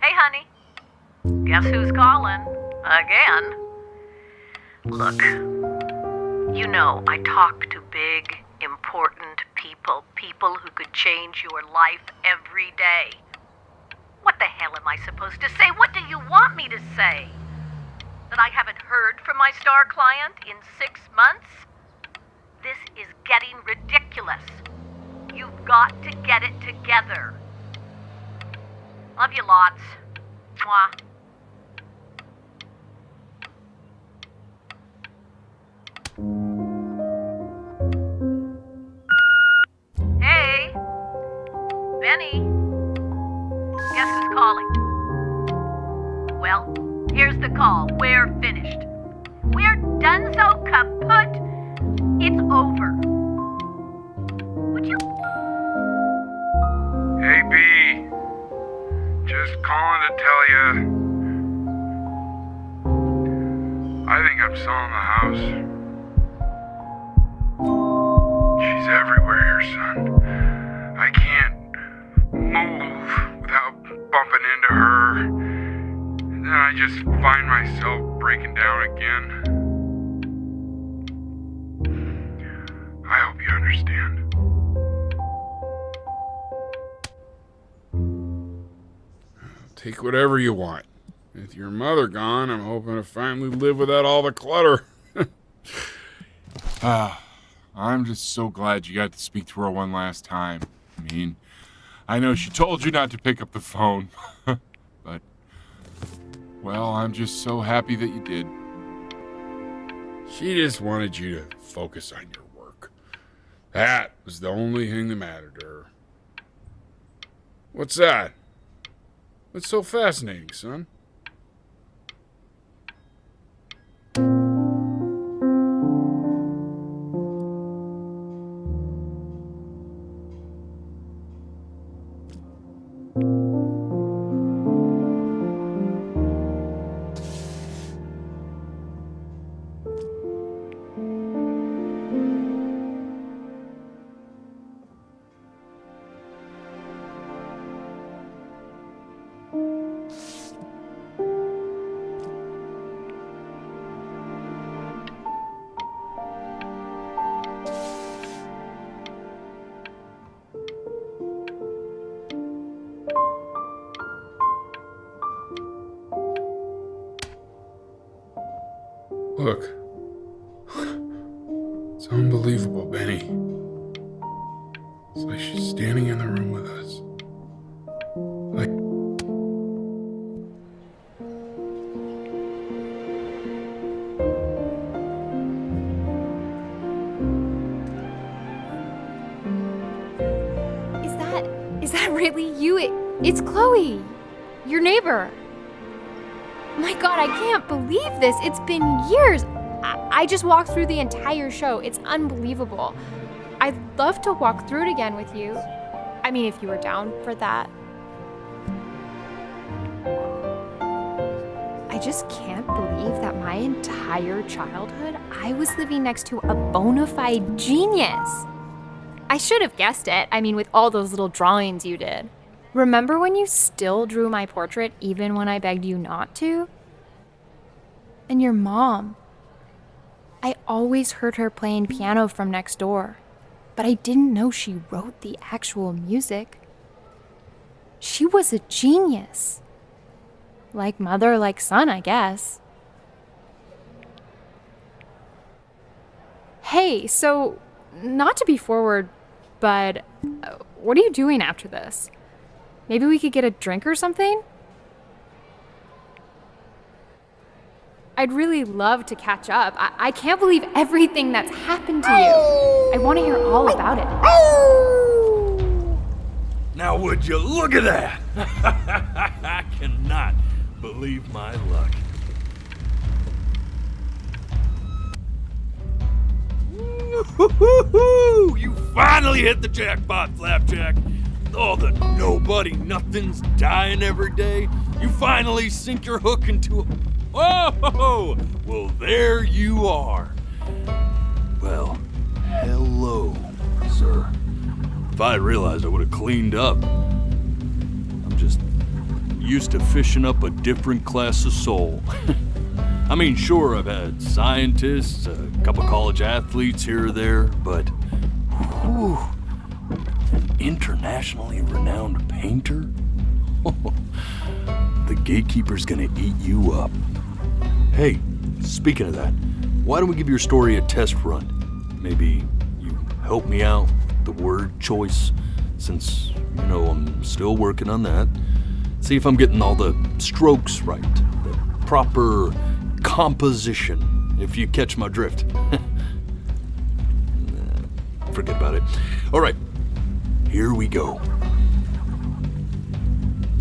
Hey, honey. Guess who's calling? Again. Look, you know I talk to big, important people who could change your life every day. What the hell am I supposed to say? What do you want me to say? That I haven't heard from my star client in 6 months? This is getting ridiculous. You've got to get it together. Love you lots. Mwah. Hey, Benny. Guess who's calling? Well, here's the call. We're finished. We're donezo kaput. It's over. Would you? Hey, B. Just calling to tell you. I think I'm selling the house. She's everywhere here, son. I can't move without bumping into her. And then I just find myself breaking down again. I hope you understand. Take whatever you want. With your mother gone, I'm hoping to finally live without all the clutter. I'm just so glad you got to speak to her one last time. I mean, I know she told you not to pick up the phone, but, well, I'm just so happy that you did. She just wanted you to focus on your work. That was the only thing that mattered to her. What's that? What's so fascinating, son? Look. It's unbelievable, Benny. It's like she's standing in the room with us. Like... Is that really you? It's Chloe, your neighbor. My God, I can't believe this. It's been years. I just walked through the entire show. It's unbelievable. I'd love to walk through it again with you. I mean, if you were down for that. I just can't believe that my entire childhood, I was living next to a bona fide genius. I should have guessed it. I mean, with all those little drawings you did. Remember when you still drew my portrait even when I begged you not to? And your mom. I always heard her playing piano from next door, but I didn't know she wrote the actual music. She was a genius. Like mother, like son, I guess. Hey, so, not to be forward, but what are you doing after this? Maybe we could get a drink or something? I'd really love to catch up. I can't believe everything that's happened to you. I want to hear all about it. Now would you look at that? I cannot believe my luck. Woo-hoo-hoo-hoo! You finally hit the jackpot, Flapjack. All the nobody nothings dying every day. You finally sink your hook into a... Whoa! Well, there you are. Well, hello, sir. If I had realized, I would have cleaned up. I'm just used to fishing up a different class of soul. I mean, sure, I've had scientists, a couple college athletes here or there, but whew, an internationally renowned painter? The gatekeeper's gonna eat you up. Hey, speaking of that, why don't we give your story a test run? Maybe you help me out with the word choice, since, I'm still working on that. See if I'm getting all the strokes right, the proper composition, if you catch my drift. Forget about it. All right, here we go.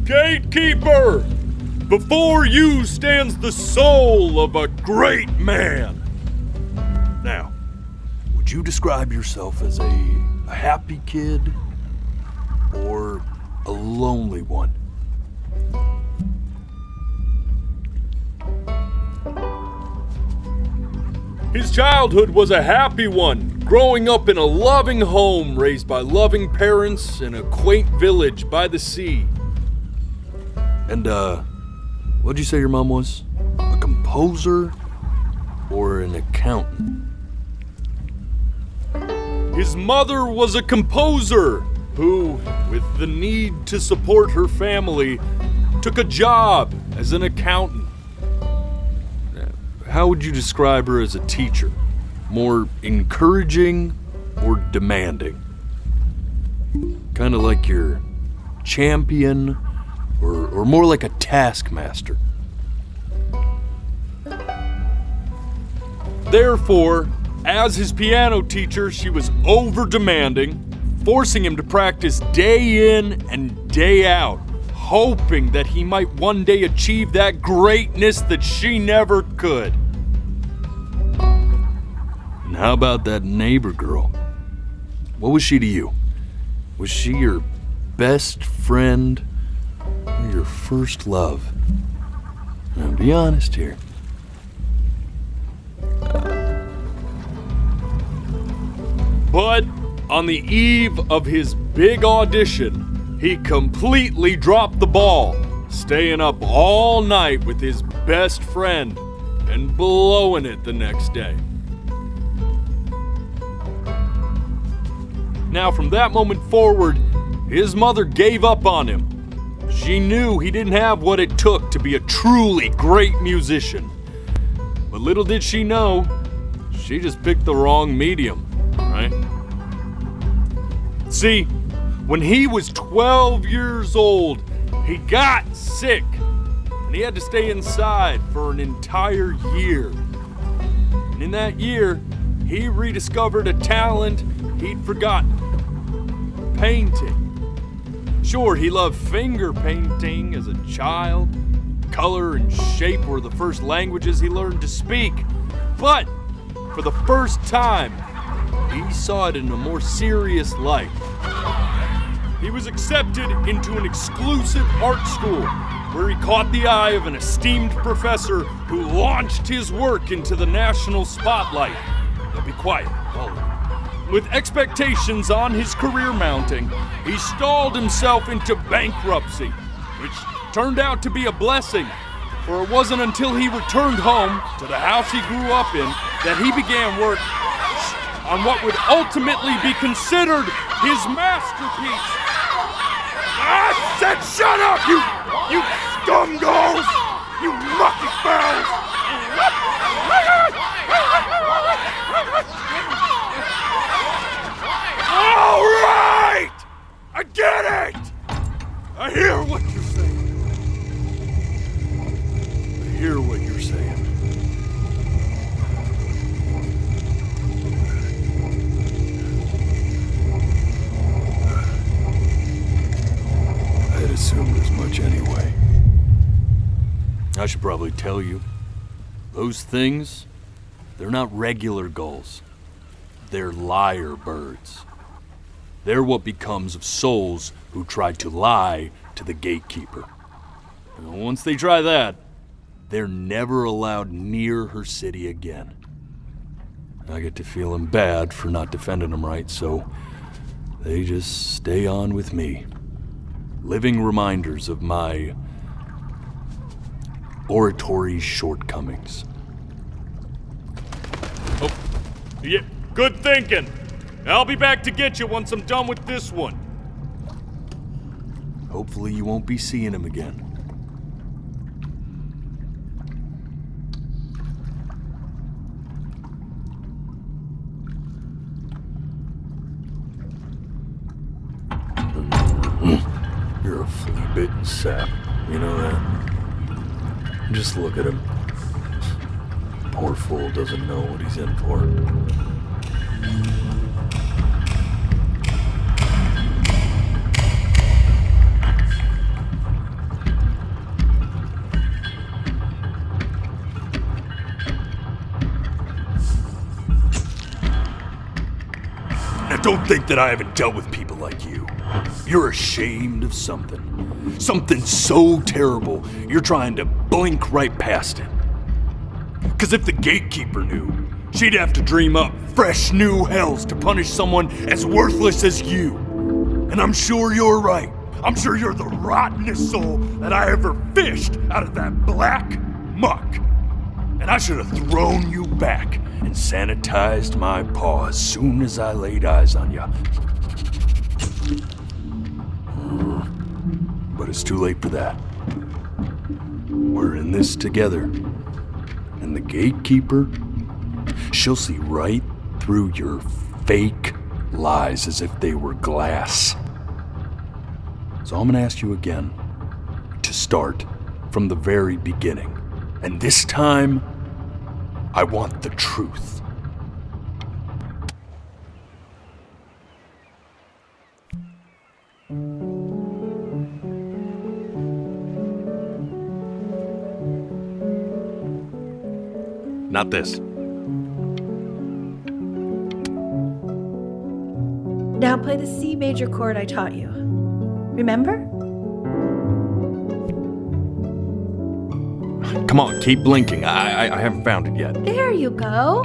Gatekeeper! Before you stands the soul of a great man. Now, would you describe yourself as a happy kid or a lonely one? His childhood was a happy one, growing up in a loving home raised by loving parents in a quaint village by the sea. And, what'd you say your mom was? A composer or an accountant? His mother was a composer who, with the need to support her family, took a job as an accountant. How would you describe her as a teacher? More encouraging or demanding? Kind of like your champion or more like a taskmaster? Therefore, as his piano teacher, she was over-demanding, forcing him to practice day in and day out, hoping that he might one day achieve that greatness that she never could. And how about that neighbor girl? What was she to you? Was she your best friend or your first love? Now, be honest here. But on the eve of his big audition, he completely dropped the ball, staying up all night with his best friend and blowing it the next day. Now, from that moment forward, his mother gave up on him. She knew he didn't have what it took to be a truly great musician. But little did she know, she just picked the wrong medium, right? See, when he was 12 years old, he got sick, and he had to stay inside for an entire year. And in that year, he rediscovered a talent he'd forgotten: painting. Sure, he loved finger painting as a child. Color and shape were the first languages he learned to speak. But for the first time, he saw it in a more serious light. He was accepted into an exclusive art school where he caught the eye of an esteemed professor who launched his work into the national spotlight. Now be quiet, all of you. With expectations on his career mounting, he stalled himself into bankruptcy, which turned out to be a blessing, for it wasn't until he returned home to the house he grew up in that he began work on what would ultimately be considered his masterpiece. I said shut up, you scumballs! You mucky fowls! All right! I get it! I hear what you're saying. I hear what you're saying. I'd assumed as much anyway. I should probably tell you, those things, they're not regular gulls. They're lyre birds. They're what becomes of souls who tried to lie to the gatekeeper. And once they try that, they're never allowed near her city again. I get to feeling bad for not defending them right, so they just stay on with me. Living reminders of my oratory shortcomings. Oh, yeah, good thinking. I'll be back to get you once I'm done with this one. Hopefully you won't be seeing him again. You're a flea-bitten sap. You know that? Just look at him. Poor fool doesn't know what he's in for. Now don't think that I haven't dealt with people like you. You're ashamed of something. Something so terrible, you're trying to blink right past it. Because if the gatekeeper knew, she'd have to dream up fresh new hells to punish someone as worthless as you. And I'm sure you're right. I'm sure you're the rottenest soul that I ever fished out of that black muck. And I should have thrown you back and sanitized my paw as soon as I laid eyes on you. But it's too late for that. We're in this together. And the gatekeeper, she'll see right through your fake lies as if they were glass. So I'm gonna ask you again to start from the very beginning. And this time, I want the truth. Not this. Now play the C major chord I taught you. Remember? Come on, keep blinking. I haven't found it yet. There you go.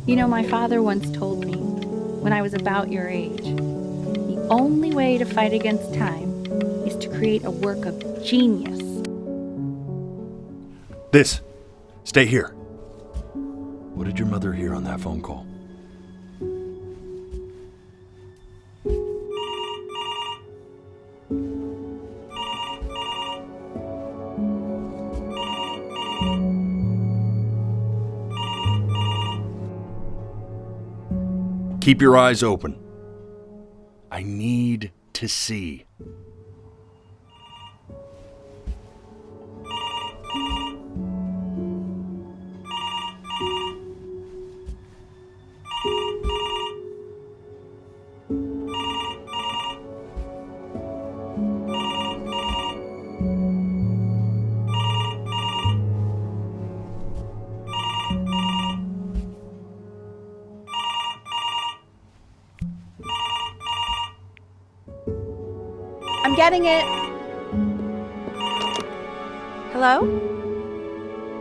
You know, my father once told me, when I was about your age, the only way to fight against time is to create a work of genius. This. Stay here. What did your mother hear on that phone call? Keep your eyes open. I need to see. I'm getting it. Hello?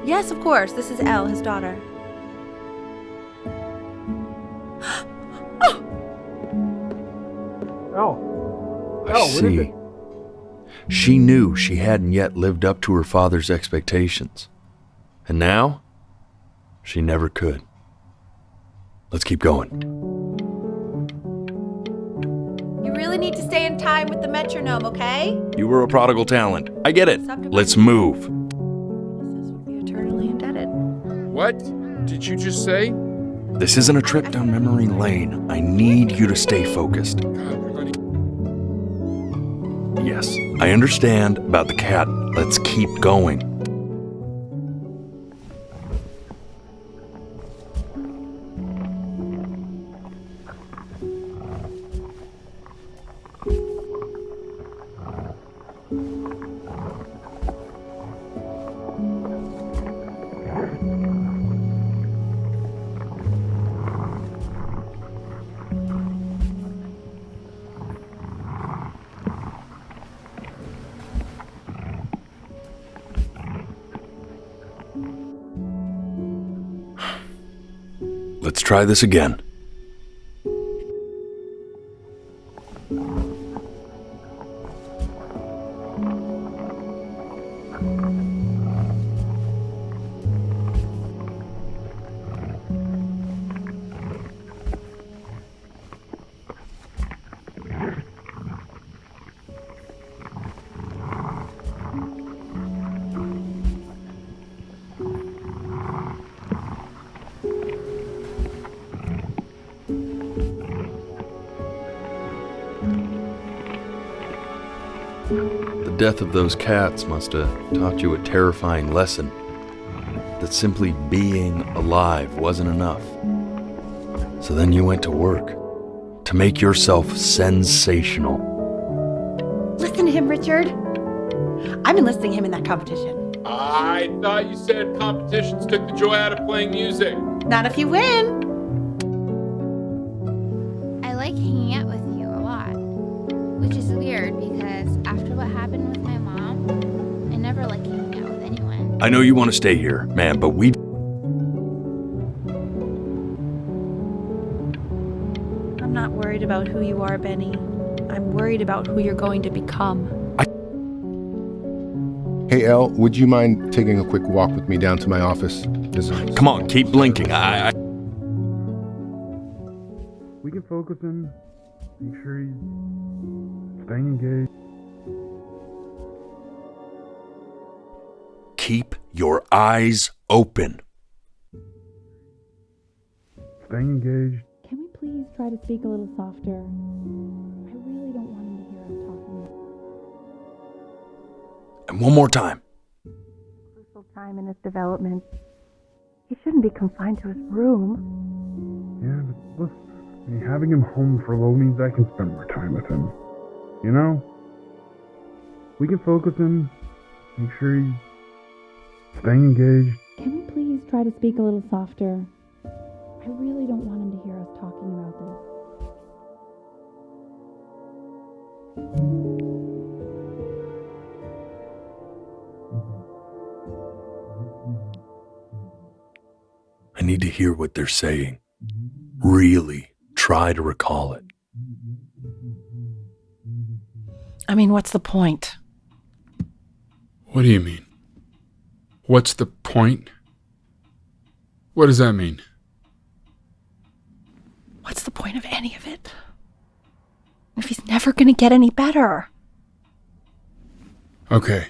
Yes, of course. This is Elle, his daughter. I see. She knew she hadn't yet lived up to her father's expectations. And now, she never could. Let's keep going. You really need to stay in time with the metronome, okay? You were a prodigal talent. I get it. Let's move. Be eternally indebted. What did you just say? This isn't a trip down memory lane. I need you to stay focused. Yes, I understand about the cat. Let's keep going. Let's try this again. death of those cats must have taught you a terrifying lesson. That simply being alive wasn't enough. So then you went to work to make yourself sensational. Listen to him, Richard. I'm enlisting him in that competition. I thought you said competitions took the joy out of playing music. Not if you win. I like hanging out with you a lot, which is weird because after what happened with my mom, I never like hanging out with anyone. I know you want to stay here, man, but I'm not worried about who you are, Benny. I'm worried about who you're going to become. Hey, Elle, would you mind taking a quick walk with me down to my office? Come on, keep blinking. We can focus and make sure he's staying engaged. Keep your eyes open. Staying engaged. Can we please try to speak a little softer? I really don't want him to hear us talking. And one more time. Crucial time in his development. He shouldn't be confined to his room. Yeah, but listen, I mean, having him home for a little means I can spend more time with him. You know? We can focus and make sure he's staying engaged. Can we please try to speak a little softer? I really don't want him to hear us talking about this. I need to hear what they're saying. Really try to recall it. I mean, what's the point? What do you mean? What's the point? What does that mean? What's the point of any of it? If he's never going to get any better. Okay.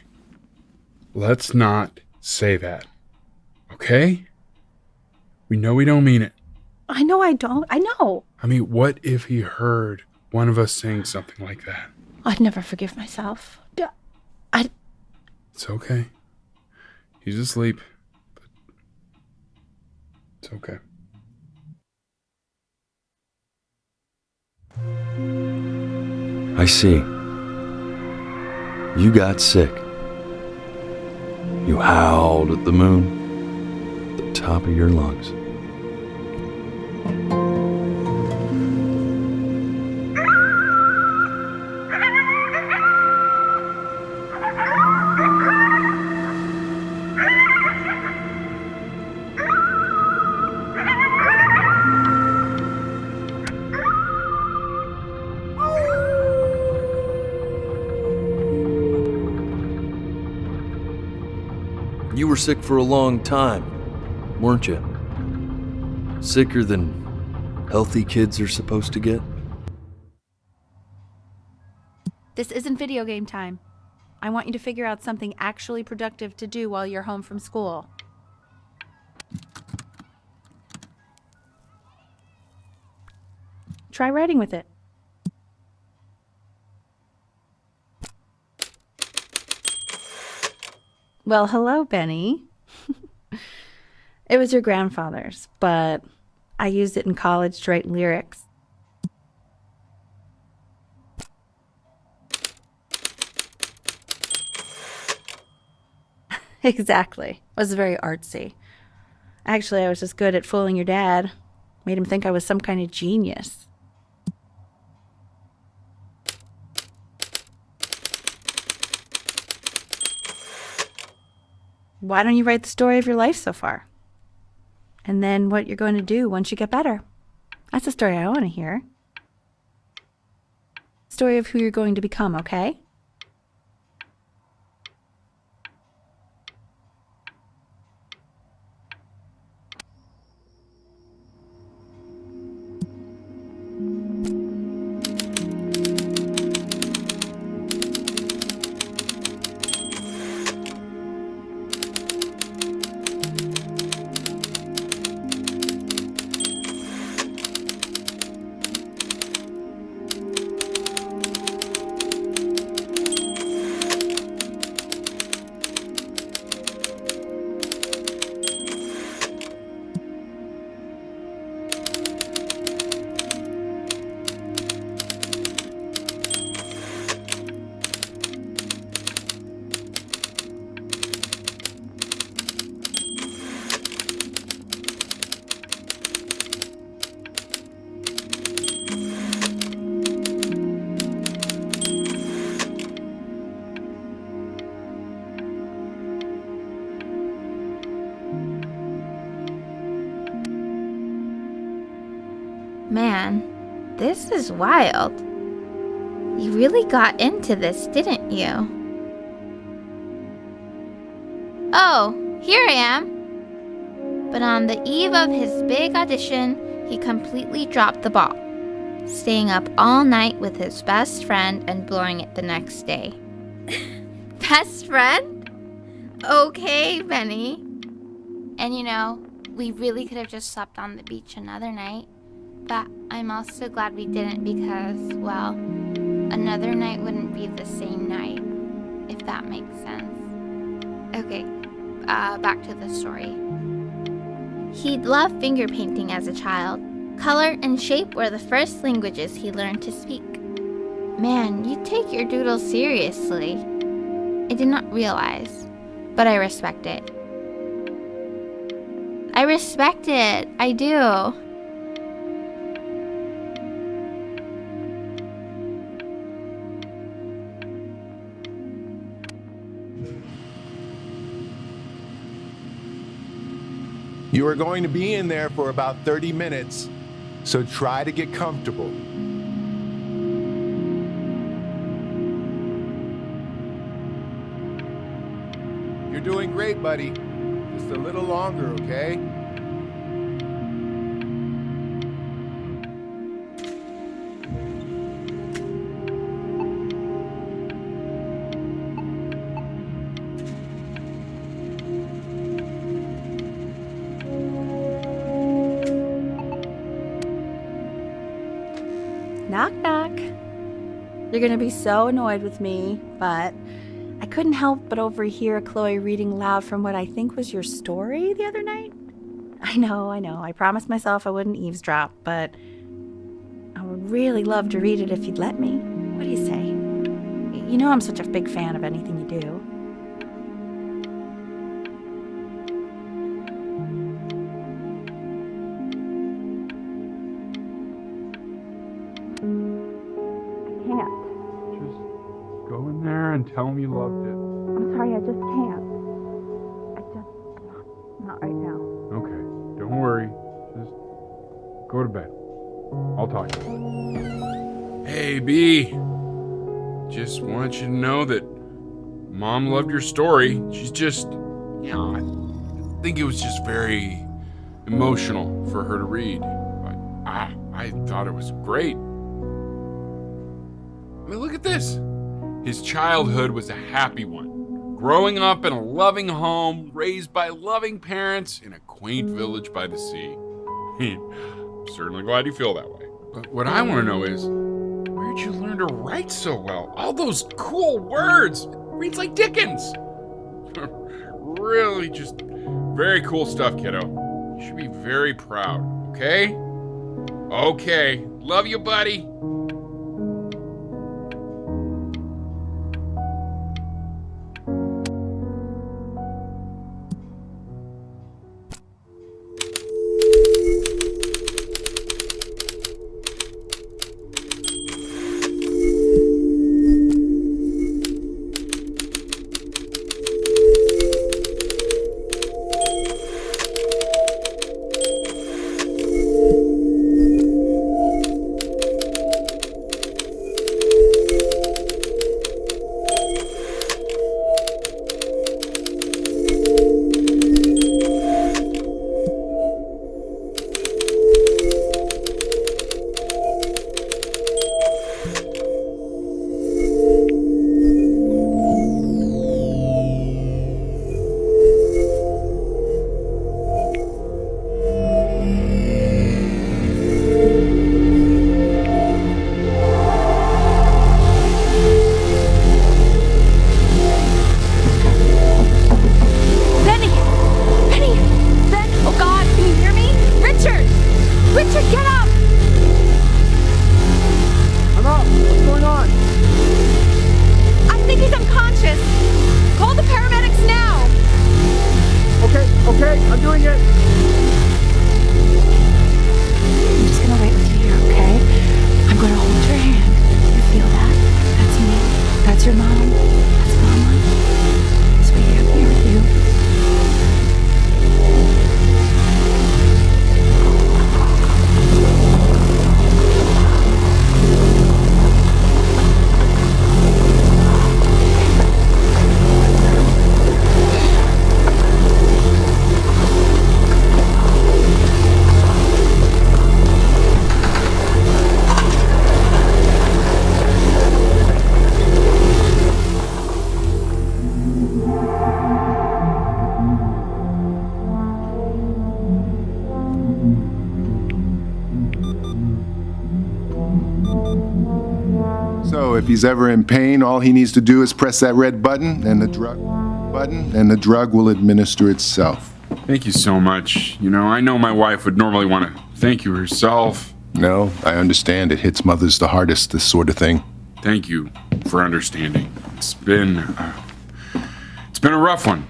Let's not say that. Okay? We know we don't mean it. I know I don't. I know. I mean, what if he heard one of us saying something like that? I'd never forgive myself. It's okay. He's asleep. But it's okay. I see. You got sick. You howled at the moon, at the top of your lungs. You were sick for a long time, weren't you? Sicker than healthy kids are supposed to get? This isn't video game time. I want you to figure out something actually productive to do while you're home from school. Try writing with it. Well, hello, Benny. It was your grandfather's, but I used it in college to write lyrics. Exactly. It was very artsy. Actually, I was just good at fooling your dad. Made him think I was some kind of genius. Why don't you write the story of your life so far? And then what you're going to do once you get better. That's the story I want to hear. Story of who you're going to become, okay? Man, this is wild. You really got into this, didn't you? Oh, here I am. But on the eve of his big audition, he completely dropped the ball, staying up all night with his best friend and blowing it the next day. Best friend? Okay, Benny. And you know, we really could have just slept on the beach another night, but I'm also glad we didn't because, well, another night wouldn't be the same night, if that makes sense. Okay, back to the story. He'd loved finger painting as a child. Color and shape were the first languages he learned to speak. Man, you take your doodle seriously. I did not realize, but I respect it. I respect it. I do. You are going to be in there for about 30 minutes, so try to get comfortable. You're doing great, buddy. Just a little longer, okay? Knock, knock. You're gonna be so annoyed with me, but I couldn't help but overhear Chloe reading loud from what I think was your story the other night. I know. I promised myself I wouldn't eavesdrop, but I would really love to read it if you'd let me. What do you say? You know I'm such a big fan of anything you do. Go in there and tell him you loved it. I'm sorry, I just can't. Not right now. Okay, don't worry. Just go to bed. I'll talk to you. Hey, B. Just want you to know that Mom loved your story. She's just, I think it was just very emotional for her to read. But I thought it was great. I mean, look at this. His childhood was a happy one. Growing up in a loving home, raised by loving parents in a quaint village by the sea. I'm certainly glad you feel that way. But what I want to know is, where'd you learn to write so well? All those cool words. It reads like Dickens. Really just very cool stuff, kiddo. You should be very proud, okay? Okay. Love you, buddy. if he's ever in pain, all he needs to do is press that red button and the drug will administer itself. Thank you so much. You know, I know my wife would normally want to thank you herself. No, I understand. It hits mothers the hardest, this sort of thing. Thank you for understanding. It's been a rough one.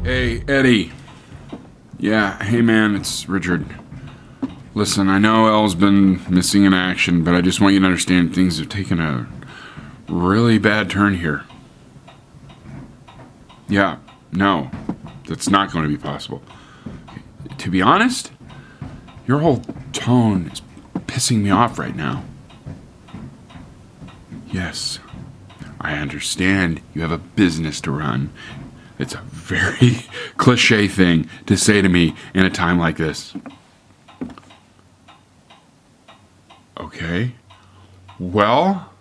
Hey, Eddie. Yeah, hey man, it's Richard. Listen, I know Elle's been missing in action, but I just want you to understand things have taken a really bad turn here. Yeah, no, that's not going to be possible. To be honest, your whole tone is pissing me off right now. Yes, I understand you have a business to run. It's a very cliche thing to say to me in a time like this. Okay. Well,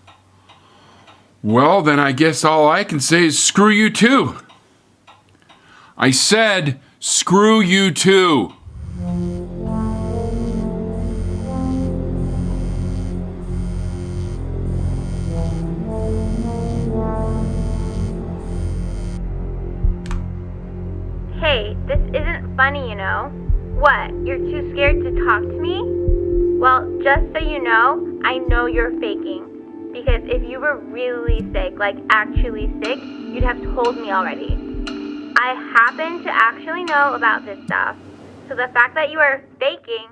then I guess all I can say is screw you too. I said screw you too. Hey, this isn't funny, you know. What, you're too scared to talk to me? Well, just so you know, I know you're faking. Because if you were really sick, like actually sick, you'd have told me already. I happen to actually know about this stuff. So the fact that you are faking...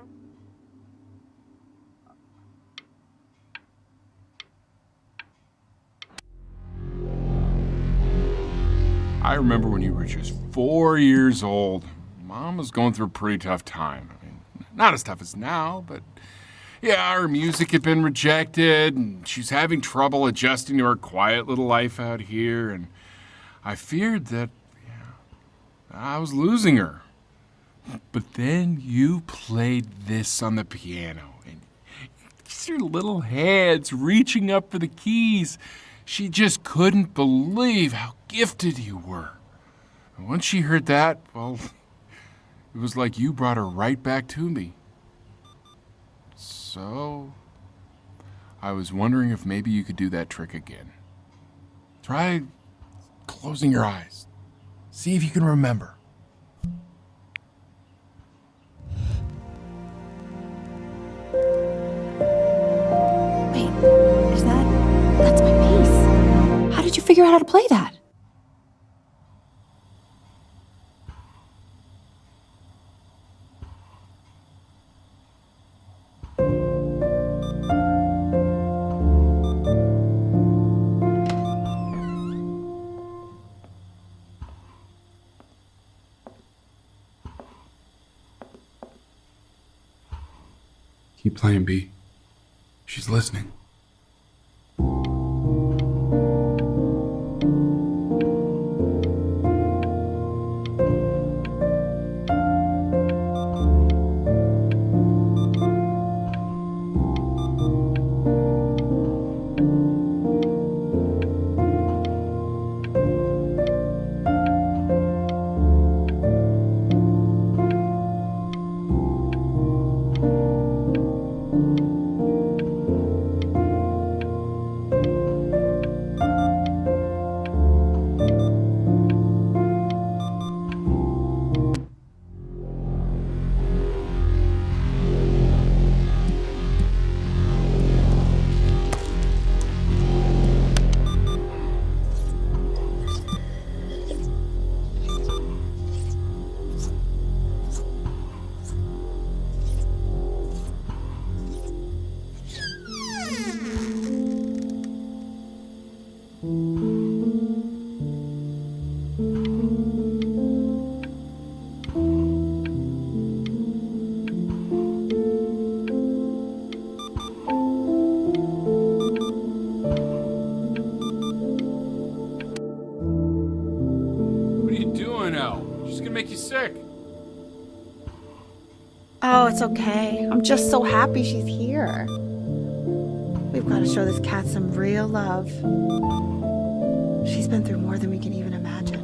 I remember when you were just 4 years old. Mom was going through a pretty tough time. I mean, not as tough as now, but yeah, her music had been rejected, and she's having trouble adjusting to her quiet little life out here, and I feared that I was losing her. But then you played this on the piano, and just your little hands reaching up for the keys. She just couldn't believe how gifted you were. And once she heard that, well, it was like you brought her right back to me. So, I was wondering if maybe you could do that trick again. Try closing your eyes. See if you can remember. Wait, that's my bass. How did you figure out how to play that? Keep playing, B. She's listening. you sick. Oh, it's okay. I'm just so happy she's here. We've got to show this cat some real love. She's been through more than we can even imagine.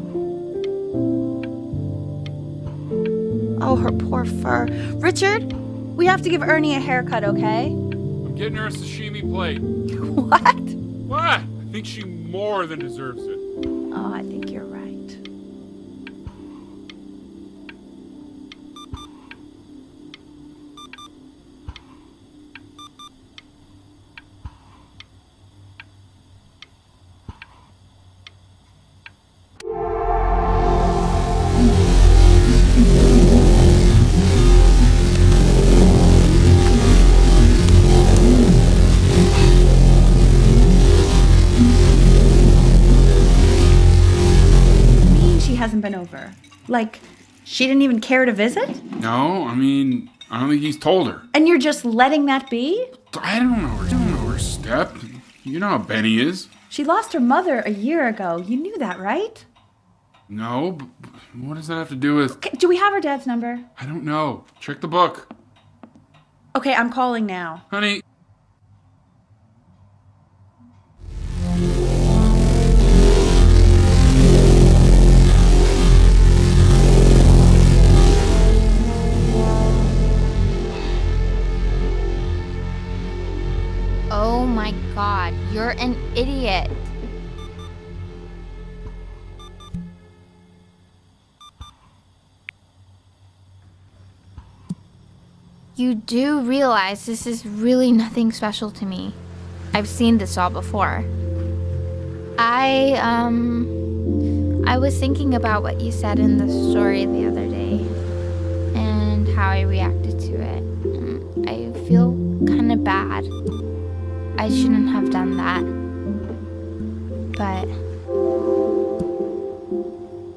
Oh, her poor fur. Richard, we have to give Ernie a haircut, okay? I'm getting her a sashimi plate. What? What? I think she more than deserves it. Oh, I think you're right. Hasn't been over. Like, she didn't even care to visit? No, I mean, I don't think he's told her. And you're just letting that be? I don't know her step. You know how Benny is. She lost her mother a year ago. You knew that, right? No, but what does that have to do with... Okay, do we have her dad's number? I don't know. Check the book. Okay, I'm calling now. Honey. Oh my god, you're an idiot. You do realize this is really nothing special to me. I've seen this all before. I was thinking about what you said in the story the other day and how I reacted to it. I feel kind of bad. I shouldn't have done that. But...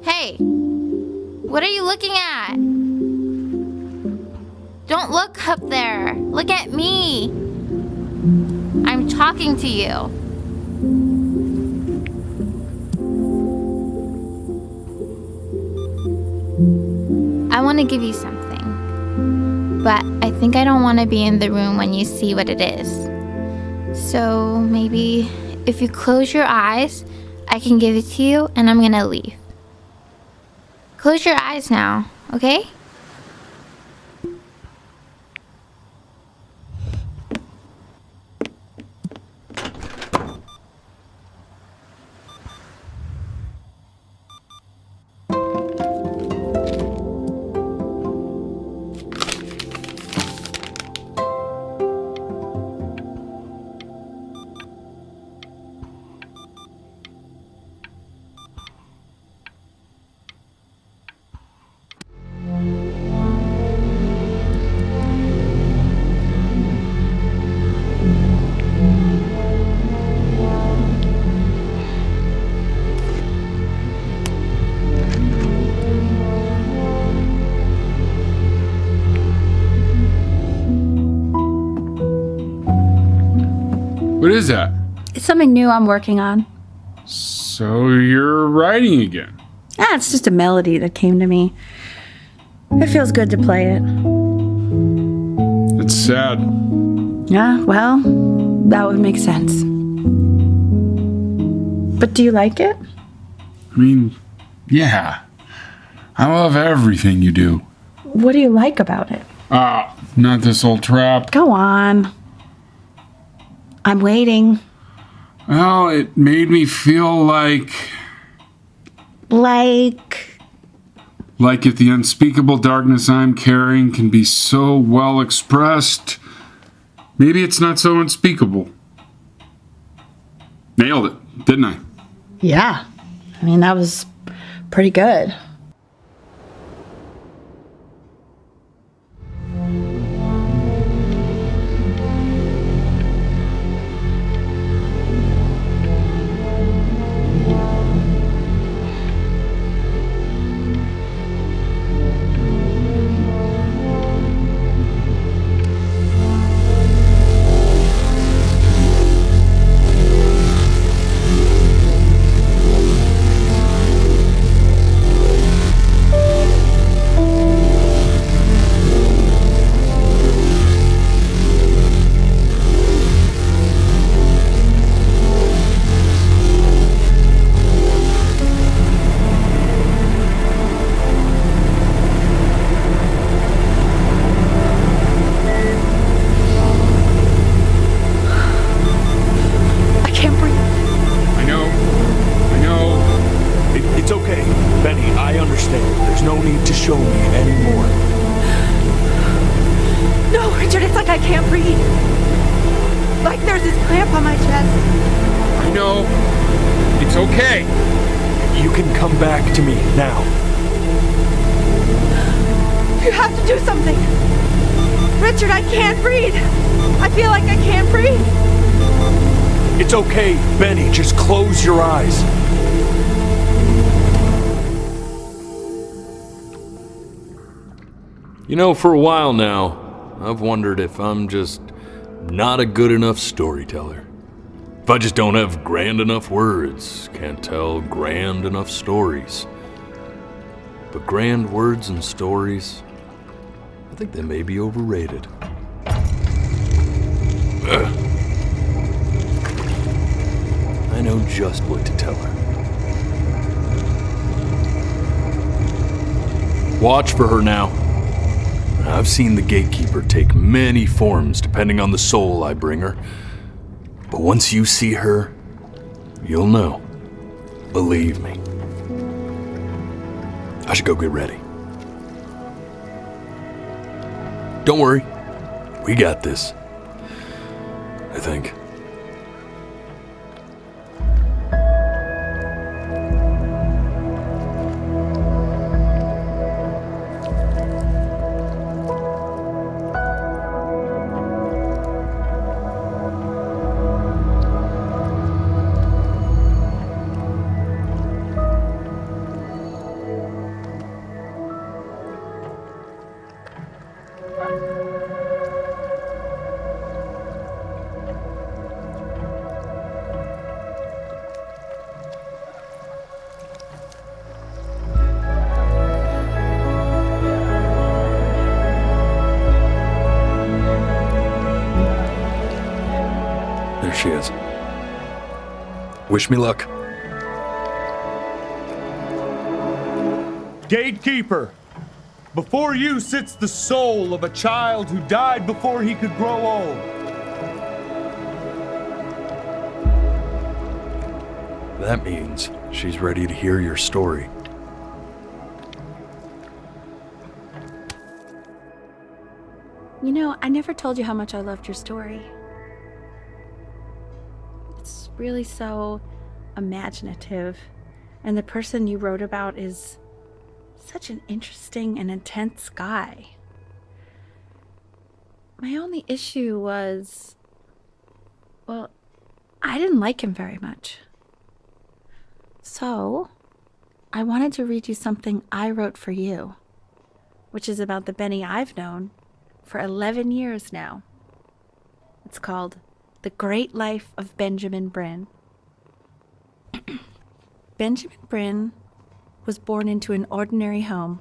Hey! What are you looking at? Don't look up there. Look at me. I'm talking to you. I want to give you something. But I think I don't want to be in the room when you see what it is. So maybe if you close your eyes, I can give it to you and I'm gonna leave. Close your eyes now, okay? What is that? It's something new I'm working on. So you're writing again? Ah, it's just a melody that came to me. It feels good to play it. It's sad. Yeah, well, that would make sense. But do you like it? I mean, yeah. I love everything you do. What do you like about it? Not this old trap. Go on. I'm waiting. Well, it made me feel like if the unspeakable darkness I'm carrying can be so well expressed, maybe it's not so unspeakable. Nailed it, didn't I? Yeah. I mean, that was pretty good. show me anymore. No, Richard, it's like I can't breathe. Like there's this cramp on my chest. I know. It's okay. You can come back to me now. You have to do something. Richard, I can't breathe. I feel like I can't breathe. It's okay, Benny. Just close your eyes. You know, for a while now, I've wondered if I'm just not a good enough storyteller. If I just don't have grand enough words, can't tell grand enough stories. But grand words and stories, I think they may be overrated. I know just what to tell her. Watch for her now. I've seen the gatekeeper take many forms depending on the soul I bring her. But once you see her, you'll know. Believe me. I should go get ready. Don't worry. We got this. I think. There she is. Wish me luck. Gatekeeper, before you sits the soul of a child who died before he could grow old. That means she's ready to hear your story. You know, I never told you how much I loved your story. It's really so imaginative, and the person you wrote about is such an interesting and intense guy. My only issue was, well, I didn't like him very much. So, I wanted to read you something I wrote for you, which is about the Benny I've known for 11 years now. It's called The Great Life of Benjamin Bryn. Benjamin Bryn was born into an ordinary home,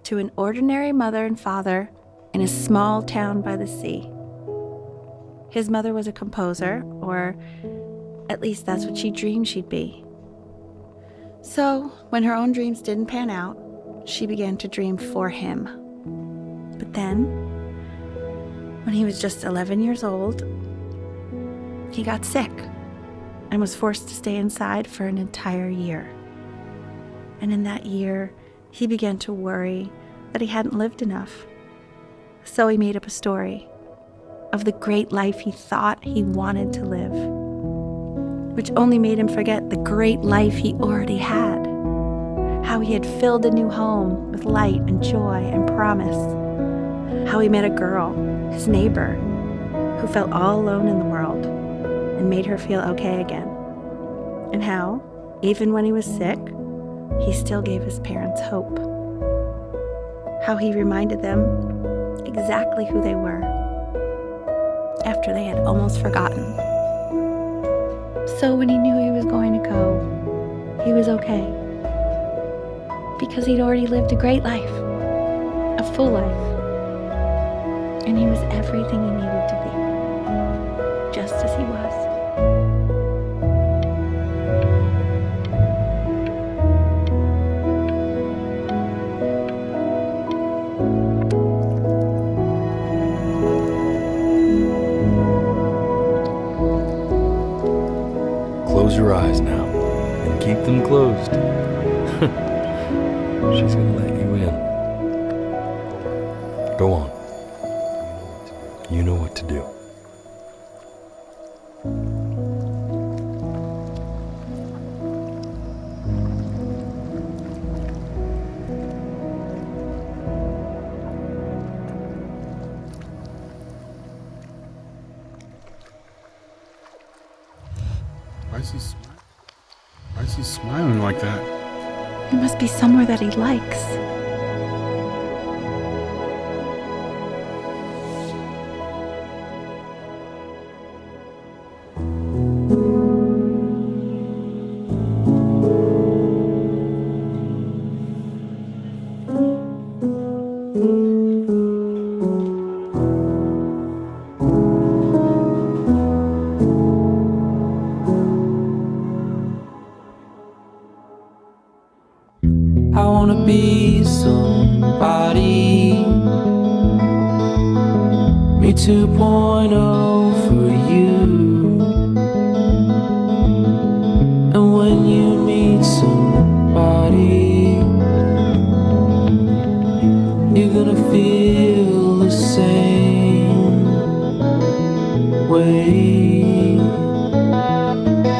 to an ordinary mother and father in a small town by the sea. His mother was a composer, or at least that's what she dreamed she'd be. So, when her own dreams didn't pan out, she began to dream for him. But then, when he was just 11 years old, he got sick and was forced to stay inside for an entire year. And in that year, he began to worry that he hadn't lived enough. So he made up a story of the great life he thought he wanted to live, which only made him forget the great life he already had, how he had filled a new home with light and joy and promise, how he met a girl, his neighbor, who felt all alone in the world and made her feel okay again, and how, even when he was sick, he still gave his parents hope. How he reminded them exactly who they were after they had almost forgotten. So when he knew he was going to go, he was okay. Because he'd already lived a great life, a full life. And he was everything he needed to be, just as he was. Close your eyes now, and keep them closed. She's gonna let you in. Go on. You know what to do. Why is he smiling like that? It must be somewhere that he likes. I wanna be somebody. Me 2.0 for you. And when you meet somebody, you're gonna feel the same way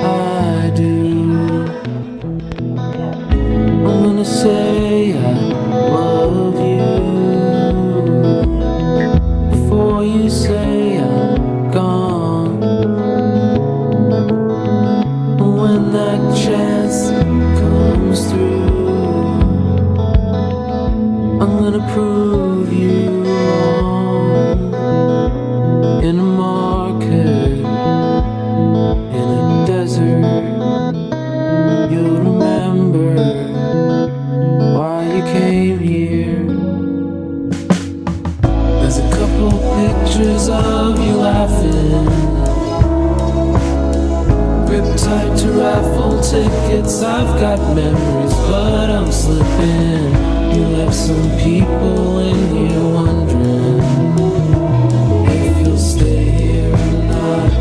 I do. I'm gonna say I love you before you say I'm gone. And when that chance comes through, I'm gonna prove you wrong. In a market, in a desert, you'll remember why you came here. There's a couple pictures of you laughing, gripped tight to raffle tickets. I've got memories, but I'm slipping. You left some people in here wondering if you'll stay here or not.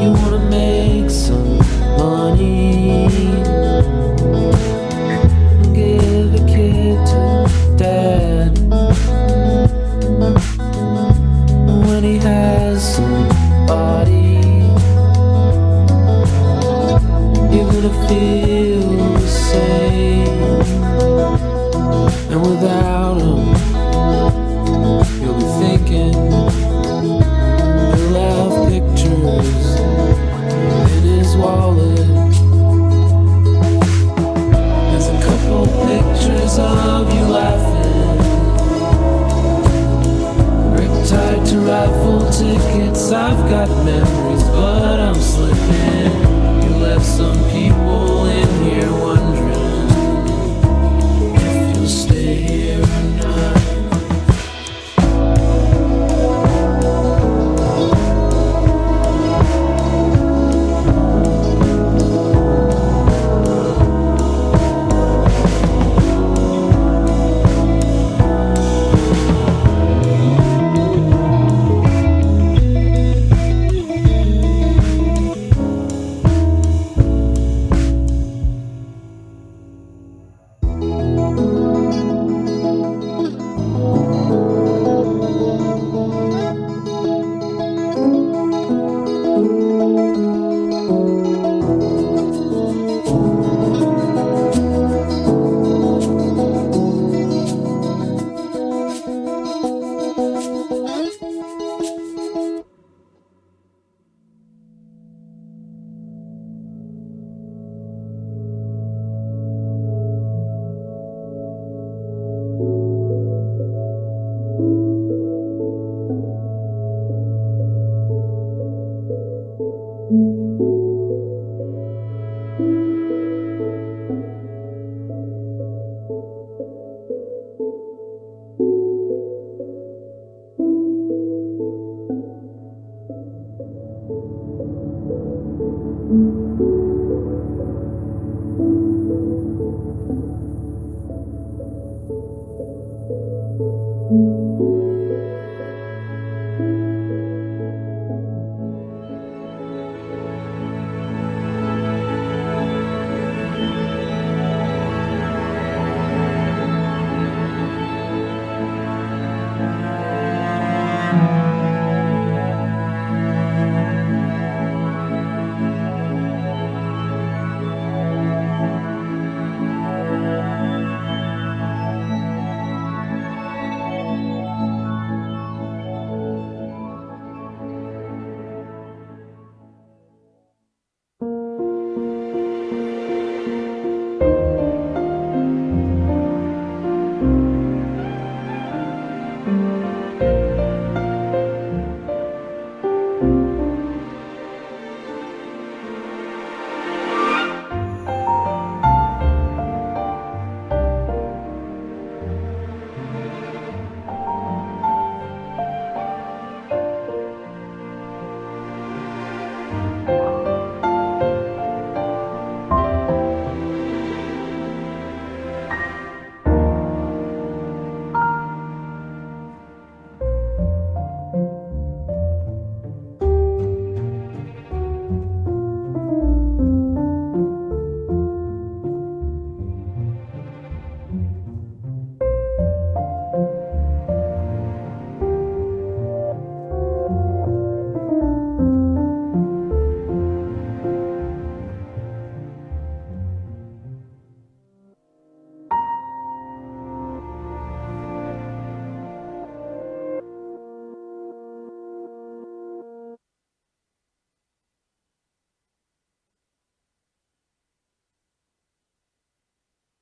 You wanna make some money, give a kid to dad. When he has somebody, you're gonna feel the same. And without him, you'll be thinking he'll have pictures in his wallet. There's a couple pictures of you laughing, gripped tight to raffle tickets. I've got memories, but I'm slipping. You left some people in here wondering if you'll stay here or not. Mm-hmm.